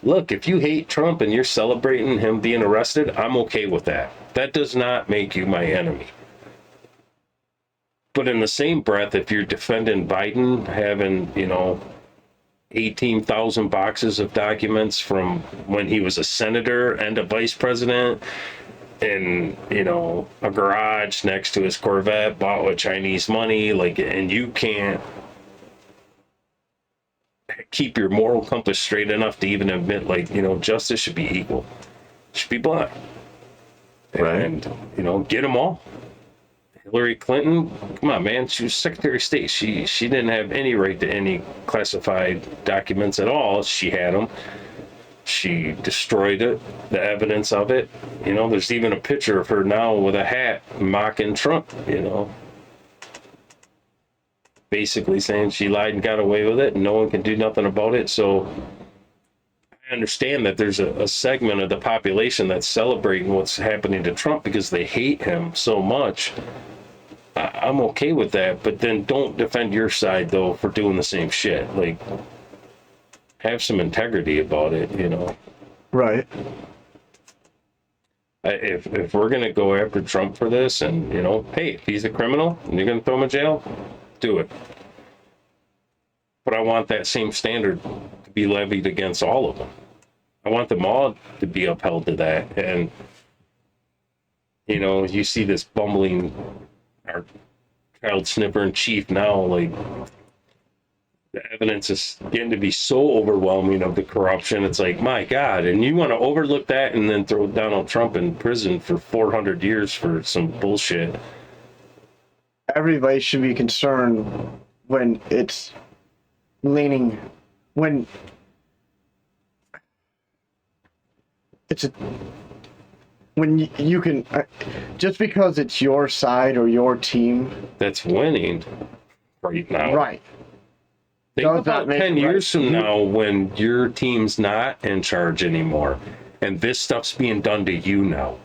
look, if you hate Trump and you're celebrating him being arrested, I'm okay with that. That does not make you my enemy. But in the same breath, if you're defending Biden having, 18,000 boxes of documents from when he was a senator and a vice president in, a garage next to his Corvette bought with Chinese money, and you can't keep your moral compass straight enough to even admit, like, you know, justice should be equal. It should be blind. Right. And, you know, get them all. Hillary Clinton, come on, man. She was Secretary of State. She didn't have any right to any classified documents at all. She had them. She destroyed it, the evidence of it. You know, there's even a picture of her now with a hat mocking Trump, you know. Basically saying she lied and got away with it and no one can do nothing about it. So I understand that there's a segment of the population that's celebrating what's happening to Trump because they hate him so much. I'm okay with that, but then don't defend your side though for doing the same shit. Like, have some integrity about it, you know. Right. If we're gonna go after Trump for this, and you know, hey, if he's a criminal and you're gonna throw him in jail, do it. But I want that same standard to be levied against all of them. I want them all to be upheld to that. And you know, you see this bumbling, our child sniffer in chief now, like, the evidence is getting to be so overwhelming of the corruption. It's like, my God, and you want to overlook that and then throw Donald Trump in prison for 400 years for some bullshit. Everybody should be concerned when it's leaning, when it's a, when you can, just because it's your side or your team. That's winning right now. Right. Think Does about that make 10 it years right? from now when your team's not in charge anymore and this stuff's being done to you now.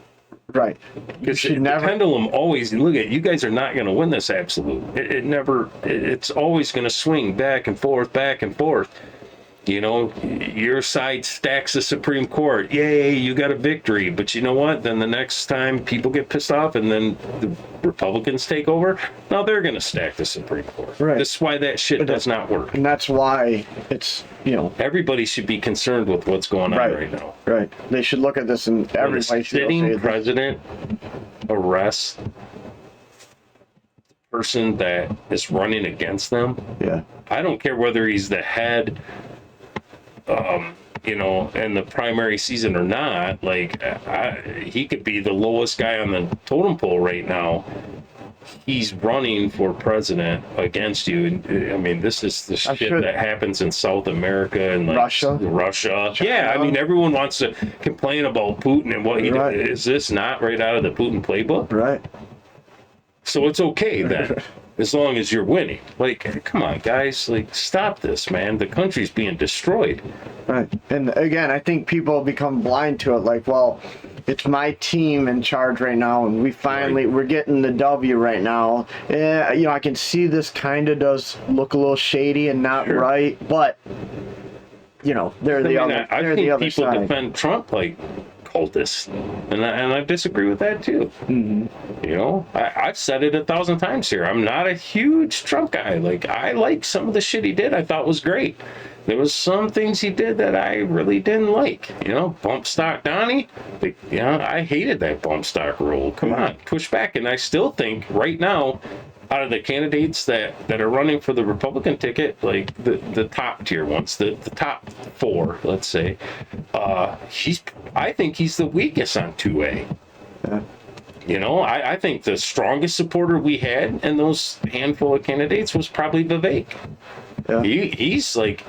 Right. You Because should the never. pendulum always, look at, you guys are not going to win this absolute. It's always going to swing back and forth, back and forth. You know, your side stacks the Supreme Court. Yay, you got a victory. But you know what? Then the next time people get pissed off and then the Republicans take over, now they're going to stack the Supreme Court. Right. This is why that shit does not work. And that's why it's, you know, Everybody should be concerned with what's going on right now. right. They should look at this and When a everybody should say sitting this. president arrests the person that is running against them, Yeah. I don't care whether he's the head, you know, in the primary season or not. Like, he could be the lowest guy on the totem pole right now. He's running for president against you. And I mean, this is the shit sure. that happens in South America and like Russia. Yeah, I mean, everyone wants to complain about Putin and what he Right. did. Is this not right out of the Putin playbook? Right. So it's okay then, as long as you're winning. Like, come on, guys, like, stop this, man. The country's being destroyed. Right. And again, I think people become blind to it. Like, well, it's my team in charge right now, and we're getting the W right now. Yeah, you know, I can see this kind of does look a little shady and not right, but you know, they're the other. I They're think the other people side. defend Trump like cultists, and I disagree with that too. Mm-hmm. You know, I've said it 1,000 times here. I'm not a huge Trump guy. Like, I like some of the shit he did. I thought was great. There was some things he did that I really didn't like. You know, bump stock Donnie. Like, you know, I hated that bump stock rule. Come on, push back. And I still think right now, out of the candidates that are running for the Republican ticket, like the top tier ones, the top four, let's say, I think he's the weakest on 2A. Yeah. You know, I think the strongest supporter we had in those handful of candidates was probably Vivek. Yeah. He's like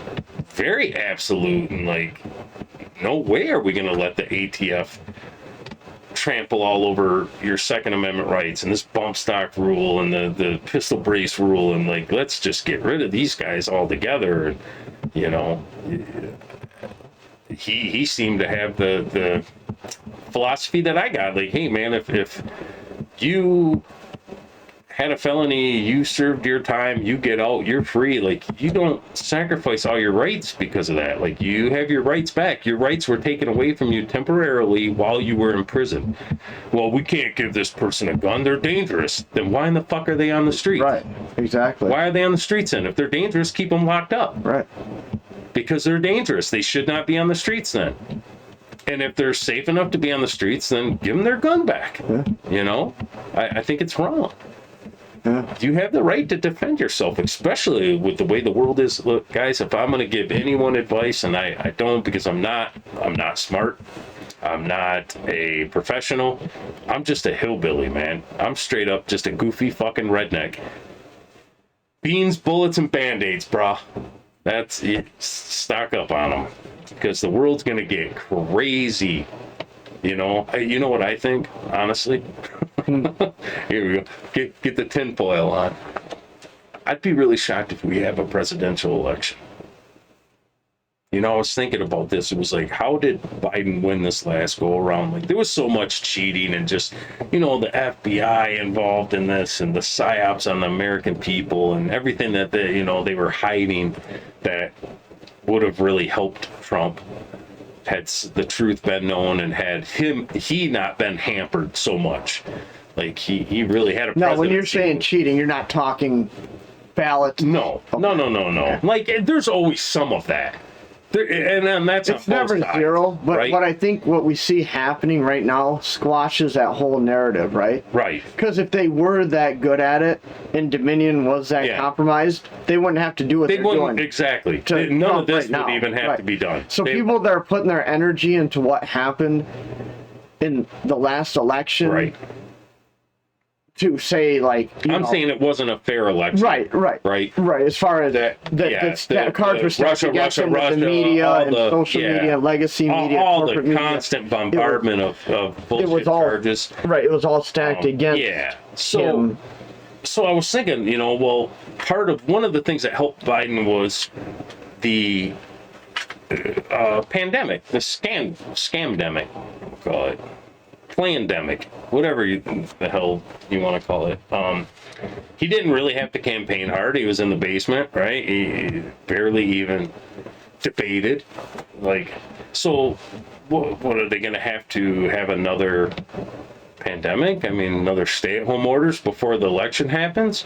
very absolute and like, no way are we going to let the ATF trample all over your Second Amendment rights and this bump stock rule and the pistol brace rule, and like, let's just get rid of these guys altogether. And, you know, he seemed to have the philosophy that I got. Like, hey man, if you had a felony, you served your time, you get out, you're free. Like, you don't sacrifice all your rights because of that. Like, you have your rights back. Your rights were taken away from you temporarily while you were in prison. Well, we can't give this person a gun. They're dangerous. Then why in the fuck are they on the street? Right. Exactly. Why are they on the streets then? If they're dangerous, keep them locked up. Right. Because they're dangerous. They should not be on the streets then. And if they're safe enough to be on the streets, then give them their gun back. Yeah. You know? I think it's wrong. You have the right to defend yourself, especially with the way the world is. Look, guys, if I'm going to give anyone advice, and I don't because I'm not smart, I'm not a professional, I'm just a hillbilly, man. I'm straight up just a goofy fucking redneck. Beans, bullets, and band-aids, brah. That's it. Stock up on them because the world's going to get crazy. You know what I think, honestly? Here we go. Get the tinfoil on. I'd be really shocked if we have a presidential election. You know, I was thinking about this. It was like, how did Biden win this last go around? Like, there was so much cheating and just, the FBI involved in this and the psyops on the American people and everything that they were hiding that would have really helped Trump. Had the truth been known and had he not been hampered so much. Like he really had a No, when you're saying cheating, you're not talking ballots. No. Like there's always some of that. And that's it's never zero, but right? what we see happening right now squashes that whole narrative, right? Right. Because if they were that good at it and Dominion was that compromised, they wouldn't have to do what they're doing. Exactly. None of this would even have to be done. So people that are putting their energy into what happened in the last election, right? To say I'm saying it wasn't a fair election. Right. As far as that cards were stacked against them with the media and social media, legacy media, all corporate the media. constant bombardment of bullshit charges. Right, it was all stacked against. Yeah. him. So I was thinking, one of the things that helped Biden was the pandemic, the scamdemic, we'll call it. Plandemic, whatever the hell you want to call it. He didn't really have to campaign hard. He was in the basement, right? He barely even debated. So what are they going to have another pandemic? I mean, another stay-at-home orders before the election happens?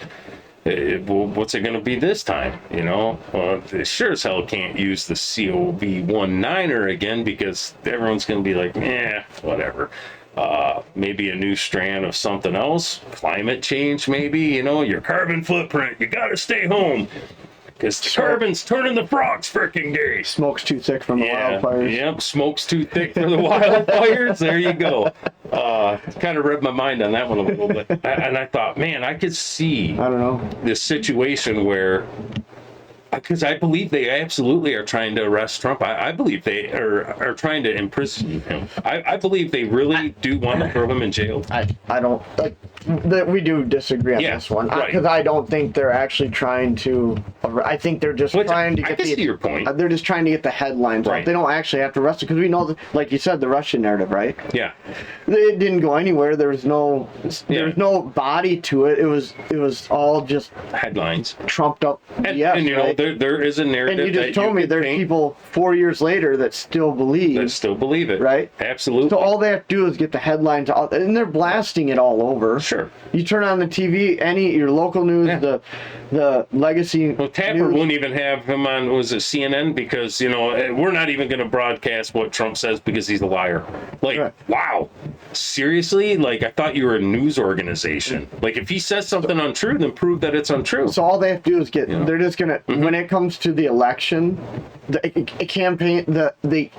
What's it going to be this time? They sure as hell can't use the COVID-19 again because everyone's going to be like, whatever. Maybe a new strand of something else, climate change, maybe, your carbon footprint, you got to stay home because the carbon's turning the frogs freaking gay. Smoke's too thick from the wildfires. Yep, smoke's too thick for the wildfires. There you go. Kind of read my mind on that one a little bit. And I thought, man, I could see this situation where, because I believe they absolutely are trying to arrest Trump. I believe they are trying to imprison him. I believe they really do want to throw him in jail. I don't. We do disagree on this one because I don't think they're actually trying to. I think they're just trying to get see your point. They're just trying to get the headlines. Right. They don't actually have to arrest it because we know, like you said, the Russian narrative, right? Yeah. It didn't go anywhere. There was no body to it. It was all just headlines, trumped up. And right? There is a narrative. And you just told me there's people 4 years later that still believe it. Right? Absolutely. So all they have to do is get the headlines out, and they're blasting it all over. Sure. You turn on the TV, your local news, the legacy. Well, Tapper wouldn't even have him on. Was it CNN? Because we're not even going to broadcast what Trump says because he's a liar. Wow, seriously? I thought you were a news organization. If he says something untrue, then prove that it's untrue. So all they have to do is get. They're just gonna when it comes to the election, the campaign, the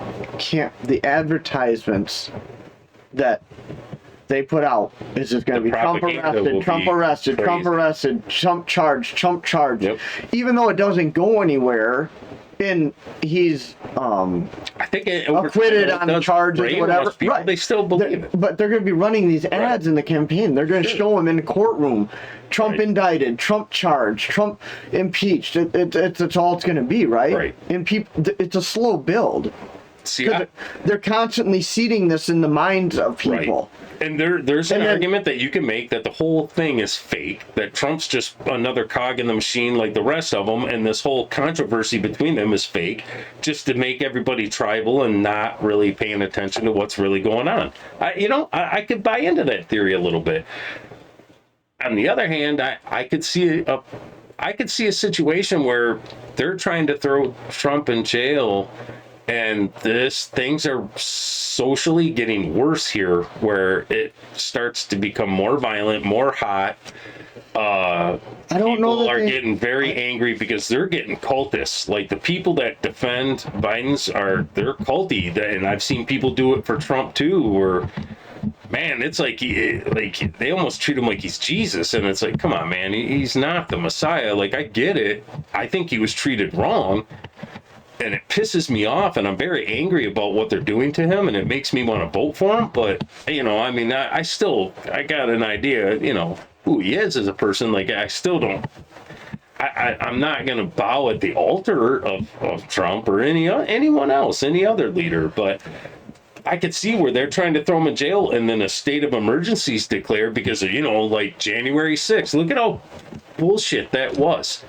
advertisements that they put out is just going to be Trump arrested, Trump charged. Yep. Even though it doesn't go anywhere, and he's I think acquitted on charges or whatever. Right. They still believe it. But they're going to be running these ads in the campaign. They're going to show him in the courtroom. Trump indicted, Trump charged, Trump impeached. It's all it's going to be, right? Right. And it's a slow build. See, they're constantly seeding this in the minds of people. Right. And there's an argument that you can make that the whole thing is fake, that Trump's just another cog in the machine like the rest of them, and this whole controversy between them is fake, just to make everybody tribal and not really paying attention to what's really going on. I could buy into that theory a little bit. On the other hand, I could see a situation where they're trying to throw Trump in jail, and things are socially getting worse here, where it starts to become more violent, more hot. I don't know people that are they- getting very angry because they're getting cultists. Like the people that defend Biden's they're culty, and I've seen people do it for Trump too. Where, man, it's like they almost treat him like he's Jesus, and it's like, come on, man, he's not the Messiah. Like I get it. I think he was treated wrong, and it pisses me off, and I'm very angry about what they're doing to him, and it makes me want to vote for him. But I mean, I got an idea, who he is as a person. Like I still don't. I'm not going to bow at the altar of Trump or anyone else, any other leader, but I could see where they're trying to throw him in jail and then a state of emergency is declared because of, like January 6th. Look at how bullshit that was.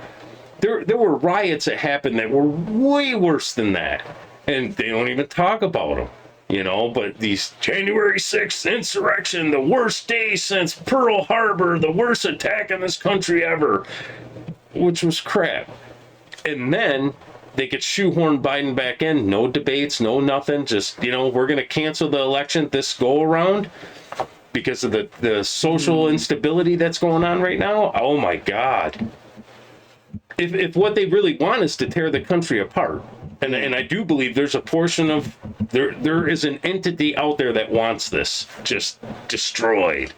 There were riots that happened that were way worse than that, and they don't even talk about them. But these January 6th insurrection, the worst day since Pearl Harbor, the worst attack in this country ever, which was crap. And then they could shoehorn Biden back in, no debates, no nothing, just, we're going to cancel the election this go around because of the social instability that's going on right now. Oh my God. If what they really want is to tear the country apart, and I do believe there's a portion of there is an entity out there that wants this just destroyed,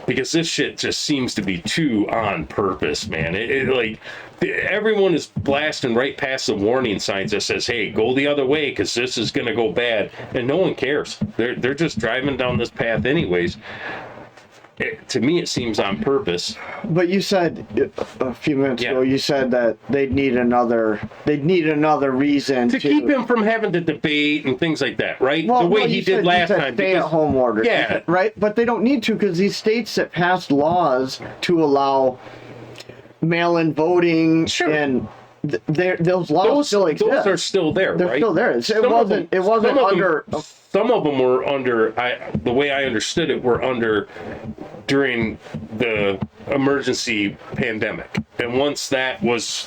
because this shit just seems to be too on purpose, man. Like everyone is blasting right past the warning signs that says, hey, go the other way because this is going to go bad, and no one cares. They're just driving down this path anyways. To me, it seems on purpose. But you said a few minutes Yeah. ago, you said that they'd need another reason To keep him from having to debate and things like that, right? Well, the way no, he you did said- last you said time. stay-at-home orders. Yeah. Right, but they don't need to because these states that passed laws to allow mail-in voting Sure. and those laws still exist. Those are still there, They're right? still there. It Some of wasn't. them- It wasn't some of under. them- Some of them were under. The way I understood it, were under during the emergency pandemic, and once that was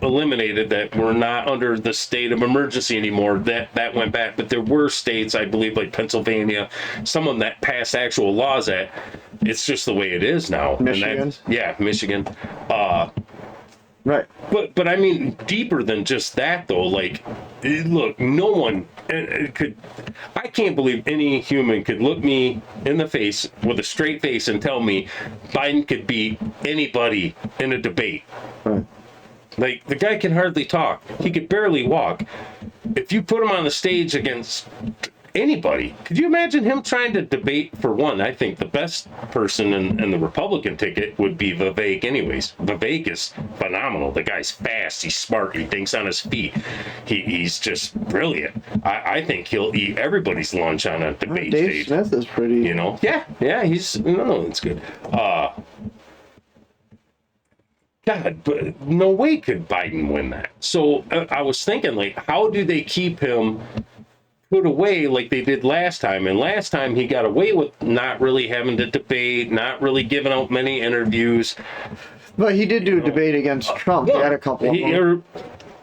eliminated, that we're not under the state of emergency anymore, that went back. But there were states, I believe, like Pennsylvania, some of them that passed actual laws that it's just the way it is now. And Michigan? yeah, Michigan. Right. But I mean, deeper than just that, though. Like, look, no one could. I can't believe any human could look me in the face with a straight face and tell me Biden could beat anybody in a debate. Right. Like, the guy can hardly talk. He could barely walk. If you put him on the stage against anybody, could you imagine him trying to debate? For one, I think the best person in the Republican ticket would be Vivek anyways. Vivek is phenomenal. The guy's fast, he's smart, he thinks on his feet. He's just brilliant. I think he'll eat everybody's lunch on a debate Dave stage. Smith is pretty. Yeah, he's no, that's good. God, but no way could Biden win that. So I was thinking, like, how do they keep him put away like they did last time? And last time he got away with not really having to debate, not really giving out many interviews. But he did do a debate against Trump. He had a couple of them. Or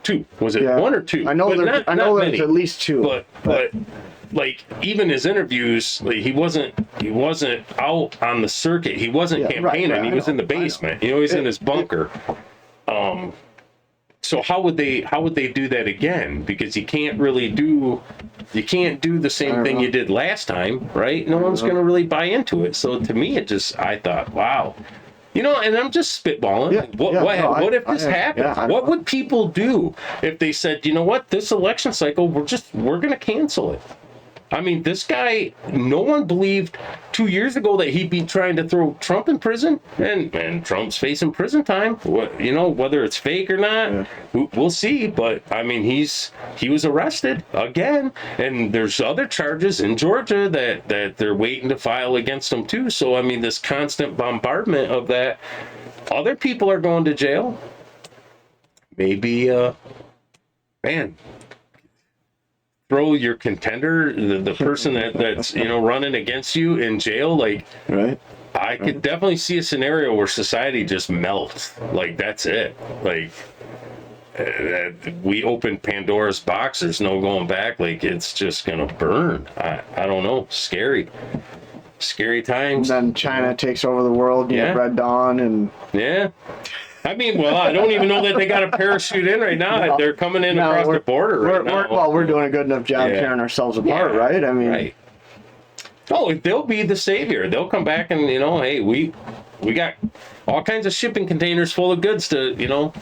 two. Was it Yeah. one or two? I know But there's. I not know there's many. at least two. But like, even his interviews, like, he wasn't out on the circuit. He wasn't Yeah, campaigning. right, he I was in the know, I know. basement. He's in his bunker. So how would they do that again? Because you can't do the same thing you did last time, right? No one's going to really buy into it. So to me, I thought, wow. And I'm just spitballing. Yeah, What if this I happened? What would people do if they said, you know what, this election cycle, we're going to cancel it? I mean, this guy, no one believed 2 years ago that he'd be trying to throw Trump in prison, and Trump's facing prison time. Whether it's fake or not, we'll see. But I mean, he was arrested again, and there's other charges in Georgia that they're waiting to file against him too. So I mean, this constant bombardment of that, other people are going to jail. Maybe, man. Throw your contender, the person that's running against you, in jail. Like, Right. I could definitely see a scenario where society just melts. Like, that's it. Like, we opened Pandora's box. There's no going back. Like, it's just gonna burn. I don't know. Scary. scary And times. then China takes over the world. You Yeah. have Red Dawn and Yeah. I mean, well, I don't even know that they got a parachute in right now. No. They're coming in No, across the border right now. we're doing a good enough job Yeah. tearing ourselves apart, Yeah, right? I mean, right. Oh, they'll be the savior. They'll come back and, hey, we got all kinds of shipping containers full of goods to,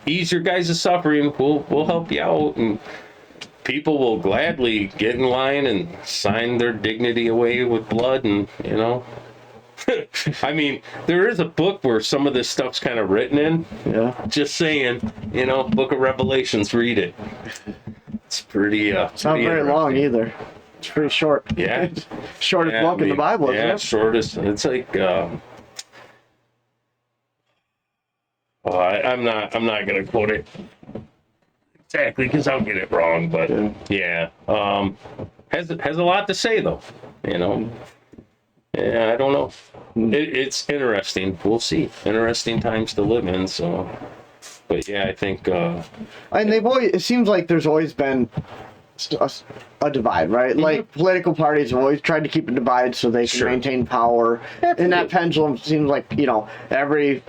ease your guys' suffering. We'll help you out, and people will gladly get in line and sign their dignity away with blood, and I mean, there is a book where some of this stuff's kind of written in. yeah. Just saying, Book of Revelations, read it. It's pretty. It's not very long either. It's pretty short. Yeah. Shortest Yeah, book in the Bible, isn't yeah, it? shortest. It's like. I'm not gonna quote it exactly because I'll get it wrong, but yeah, has a lot to say though, Yeah, I don't know. It's interesting. We'll see. Interesting times to live in. So, but yeah, I think. And they've always, it seems like there's always been a divide, right? Like political parties have always tried to keep a divide so they can Sure. maintain power. And that pendulum seems like, every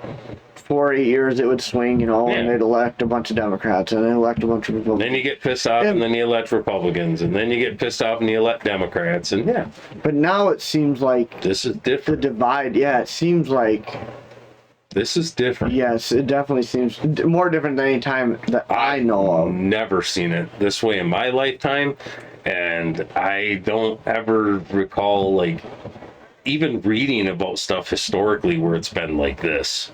4 years it would swing, and Yeah. they'd elect a bunch of Democrats and then elect a bunch of Republicans. Then you get pissed off, and then you elect Republicans, and then you get pissed off, and you elect Democrats, and yeah, But now it seems like this is the different. divide, it seems like, This is different. yes, it definitely seems more different than any time that I know of. Never seen it this way in my lifetime, and I don't ever recall even reading about stuff historically where it's been like this.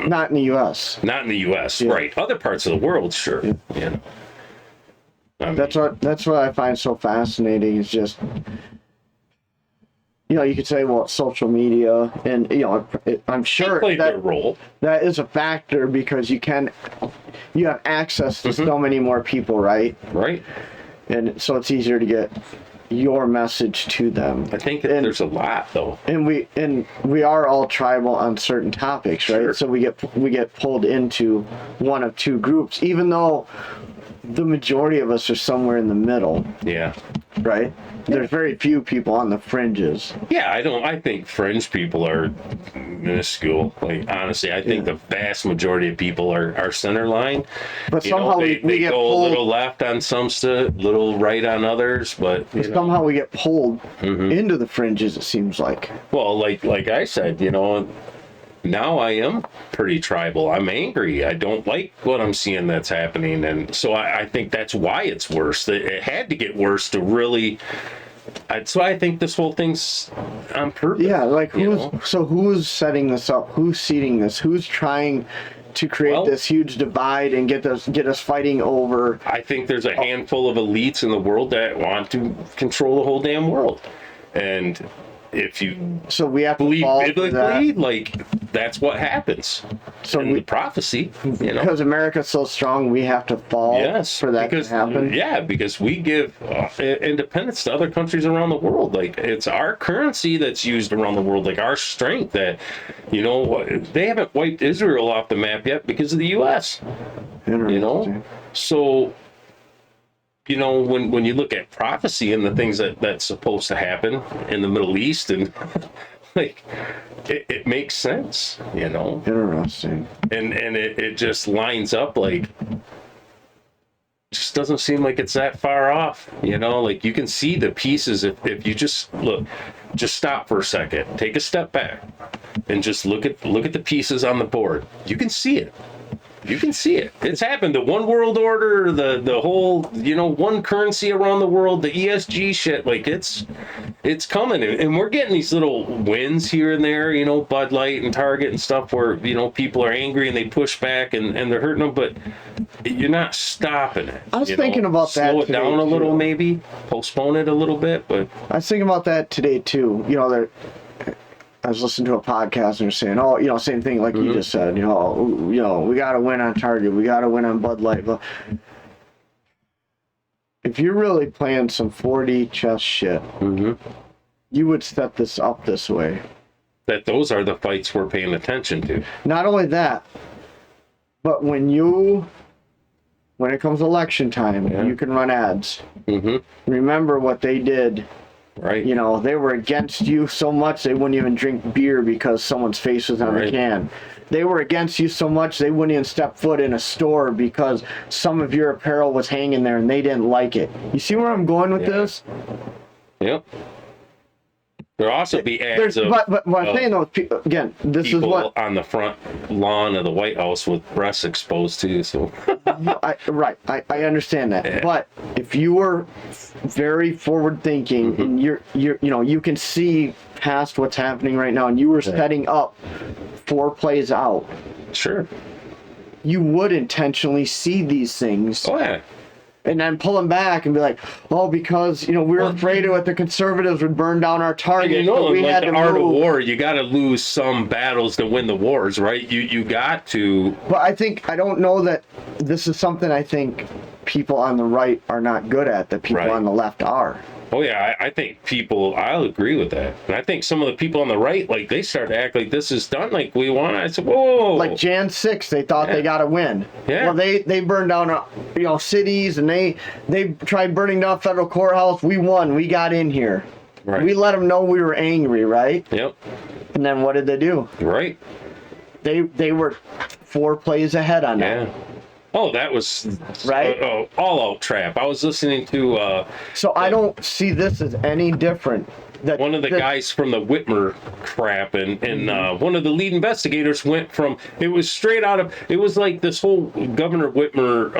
Not in the U.S. Not in the U.S., right? Other parts of the world, sure. I mean, That's what I find so fascinating is just, you could say, well, it's social media, and I'm they sure played their that role. that is a factor because you have access to so many more people, right? Right. And so it's easier to get your message to them. I think And- there's a lot though. And we are all tribal on certain topics, right? Sure. So we get pulled into one of two groups, even though the majority of us are somewhere in the middle, Yeah. right? There's very few people on the fringes. Yeah, I think fringe people are minuscule. Honestly, I think the vast majority of people are center line. But somehow they we get go pulled. a little left on some stuff, little right on others, but Somehow we get pulled Mm-hmm. into the fringes. It seems like. well, like I said, now I am pretty tribal. I'm angry. I don't like what I'm seeing that's happening, and so I think that's why it's worse. It had to get worse to really. So I think this whole thing's on purpose. Yeah, like you who's setting this up? Who's seeding this? Who's trying to create Well- this huge divide and get us fighting over? I think there's a handful of elites in the world that want to control the whole damn world, and if you So we have to believe fall for that. biblically, that's what happens. So in we, the prophecy, because America's so strong, we have to fall Yes, for that because, to happen. Yeah, because we give independence to other countries around the world. It's our currency that's used around the world, our strength. That they haven't wiped Israel off the map yet because of the U.S. Interesting. So when you look at prophecy and the things that's supposed to happen in the Middle East, and it makes sense, Interesting. and it just lines up just doesn't seem like it's that far off, you can see the pieces if you just stop for a second, take a step back, and just look at the pieces on the board. You can see it. It's happened. The one world order, the whole, one currency around the world, the ESG shit, it's coming. And we're getting these little wins here and there, Bud Light and Target and stuff where, people are angry and they push back and they're hurting them, but you're not stopping it. I was thinking about that Slow it today, down a little, too. maybe. Postpone it a little bit, but I was thinking about that today too. I was listening to a podcast and they're saying, same thing like you just said. We got to win on Target. We got to win on Bud Light. But if you're really playing some 4D chess shit, you would set this up this way. that those are the fights we're paying attention to. Not only that, but when it comes election time, you can run ads. Mm-hmm. Remember what they did Right. You know, they were against you so much they wouldn't even drink beer because someone's face was on the Right. can. They were against you so much they wouldn't even step foot in a store because some of your apparel was hanging there and they didn't like it. You see where I'm going with Yeah. this? Yep. There'll also be ads of But what I'm saying though, again, this is people what on the front lawn of the White House with breasts exposed too. So I understand that. Yeah. But if you were very forward thinking Mm-hmm. and you're you know, you can see past what's happening right now and you were setting up 4 plays out, sure. you would intentionally see these things Oh yeah. and then pull them back and be like, oh, because, you know, we were afraid of what the conservatives would burn down our And target, you know, so we in like had the to art of move. war, you got to lose some battles to win the wars, right? You got to. But I don't know that this is something I think people on the right are not good at, that people Right. on the left are. Oh yeah, I think people. I'll agree with that. And I think some of the people on the right, like they start to act like this is done, like we want. I said, whoa. Like Jan 6, they thought Yeah. they got to win. Yeah. Well, they burned down, you know, cities, and they tried burning down federal courthouse. We won. We got in here. Right. We let them know we were angry, right? Yep. And then what did they do? Right. They were 4 plays ahead on that. Yeah. Oh, that was Right? all out trap. I was listening to So I don't see this as any different. That one of the that- guys from the Whitmer crap, and Mm-hmm. one of the lead investigators went from, it was straight out of, it was like this whole Governor Whitmer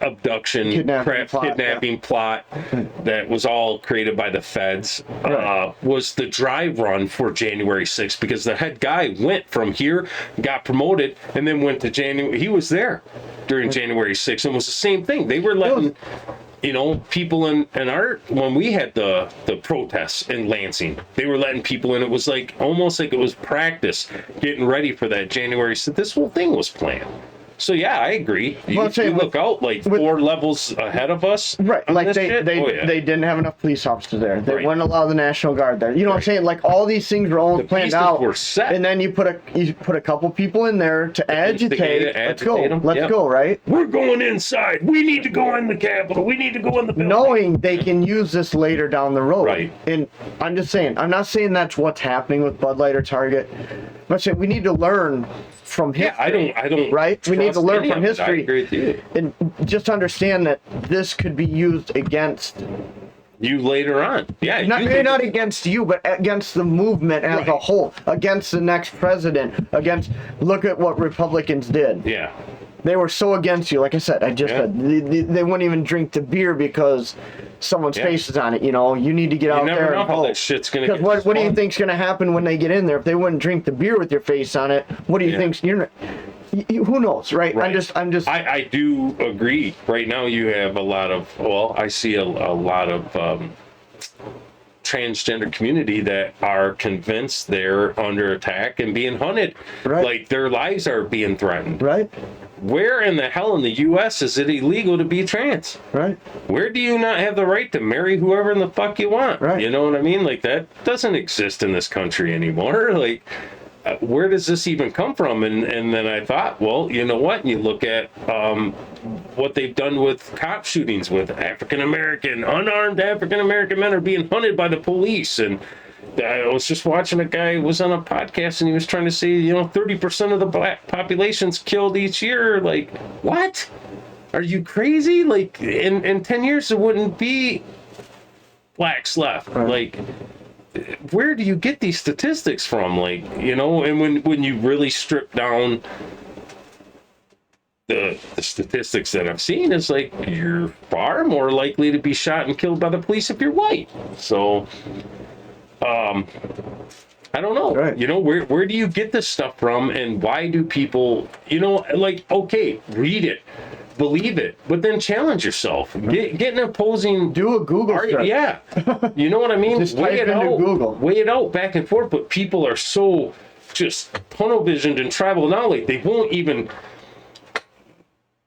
abduction kidnapping plot that was all created by the feds, Right. was the dry run for January 6th, because the head guy went from here, got promoted, and then went to January. He was there during January 6th, and it was the same thing. They were letting, you know, people in our, when we had the protests in Lansing, they were letting people in. It was like almost like it was practice, getting ready for that January. So this whole thing was planned. So yeah, I agree. You, Well, I'm saying you look out like 4 levels ahead of us. Right, on like this they shit. Oh, yeah. they didn't have enough police officers there. They Right. wouldn't allow the National Guard there. You know what I'm saying? Like all these things were all The planned pieces out. were set. And then you put a couple people in there to agitate. instigate it, Let's go. agitate 'em. Let's Yep. go, right? We're going inside. We need to go in the Capitol. We need to go in the building. Knowing they can use this later down the road. Right. And I'm just saying, I'm not saying that's what's happening with Bud Light or Target. I'm saying we need to learn from history. Yeah, I don't. Right? We need to trust learn any from of it. I history. agree with you. And just understand that this could be used against, You later on. Yeah. not, you maybe think- not against you, but against the movement as a Right. whole, against the next president, against, look at what Republicans did. Yeah. They were so against you. Like I said, Yeah. they wouldn't even drink the beer because someone's Yeah. face is on it. You know, you need to get out never there know and how vote. that shit's gonna Because get what do you spun. think's going to happen when they get in there? If they wouldn't drink the beer with your face on it, what do you Yeah. think's you're not? Who knows, right? Right. I'm just. I do agree. Right now, you have a lot of, well, I see a lot of transgender community that are convinced they're under attack and being hunted. Right. Like their lives are being threatened. Right. Where in the hell in the U.S. is it illegal to be trans? Right. Where do you not have the right to marry whoever in the fuck you want? Right. You know what I mean? Like that doesn't exist in this country anymore. Like, where does this even come from? And then I thought, well, you know what? You look at what they've done with cop shootings with unarmed African American men are being hunted by the police. And I was just watching a guy who was on a podcast and he was trying to say, 30% of the black population's killed each year. Like, what? Are you crazy? Like, in 10 years, there wouldn't be blacks left. Right. Like, where do you get these statistics from? Like, and when you really strip down the statistics that I've seen, is like you're far more likely to be shot and killed by the police if you're white. So, I don't know. Right. Where do you get this stuff from, and why do people, okay, read it, believe it, but then challenge yourself. Get an opposing. Do a Google search. Yeah, you know what I mean. Just type into Google. Weigh it out back and forth. But people are so just tunnel visioned and tribal now, like they won't even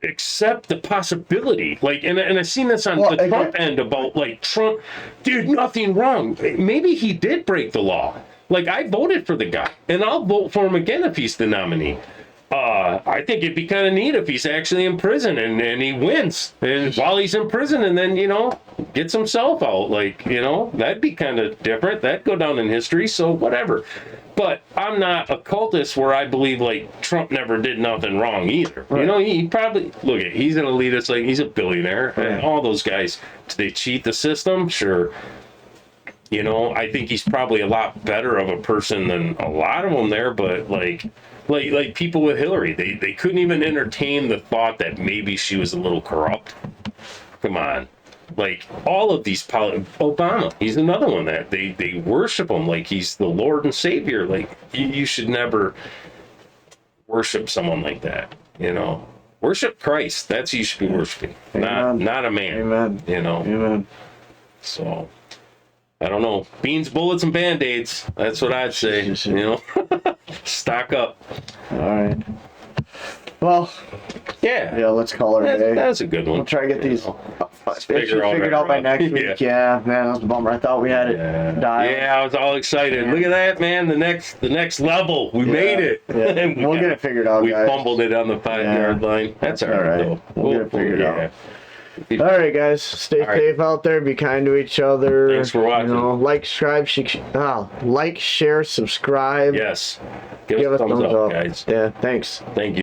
accept the possibility. Like, and I've seen this on the Trump end about like Trump did nothing wrong. Maybe he did break the law. Like, I voted for the guy, and I'll vote for him again if he's the nominee. I think it'd be kind of neat if he's actually in prison and he wins, and while he's in prison, and then gets himself out. Like that'd be kind of different. That'd go down in history. So whatever. But I'm not a cultist where I believe like Trump never did nothing wrong either. Right. He probably he's an elitist. Like he's a billionaire, Right. and all those guys. Do they cheat the system? Sure. I think he's probably a lot better of a person than a lot of them there, but like people with Hillary, they couldn't even entertain the thought that maybe she was a little corrupt. Come on. Like all of these Obama, he's another one that they worship him like he's the Lord and Savior. Like you should never worship someone like that, Worship Christ. That's who you should be worshiping. Amen. Not a man. Amen. Amen. So I don't know. Beans, bullets, and band-aids. That's what I'd say. Stock up. All right. Well, Yeah. let's call her a day. That's a good one. We'll try to get these figured out by out. next week. Yeah, man, that was a bummer. I thought we had it dialed. Yeah, I was all excited. Look at that, man. The next level. We made it. Yeah. And We'll get it figured out, We guys. fumbled it on the 5-yard line. That's all right, though. We'll get it figured out. Yeah. All right, guys. Stay All right. safe out there. Be kind to each other. Thanks for watching. Like, share, subscribe. Yes. Give us thumbs thumbs up, up, guys. Yeah, thanks. Thank you.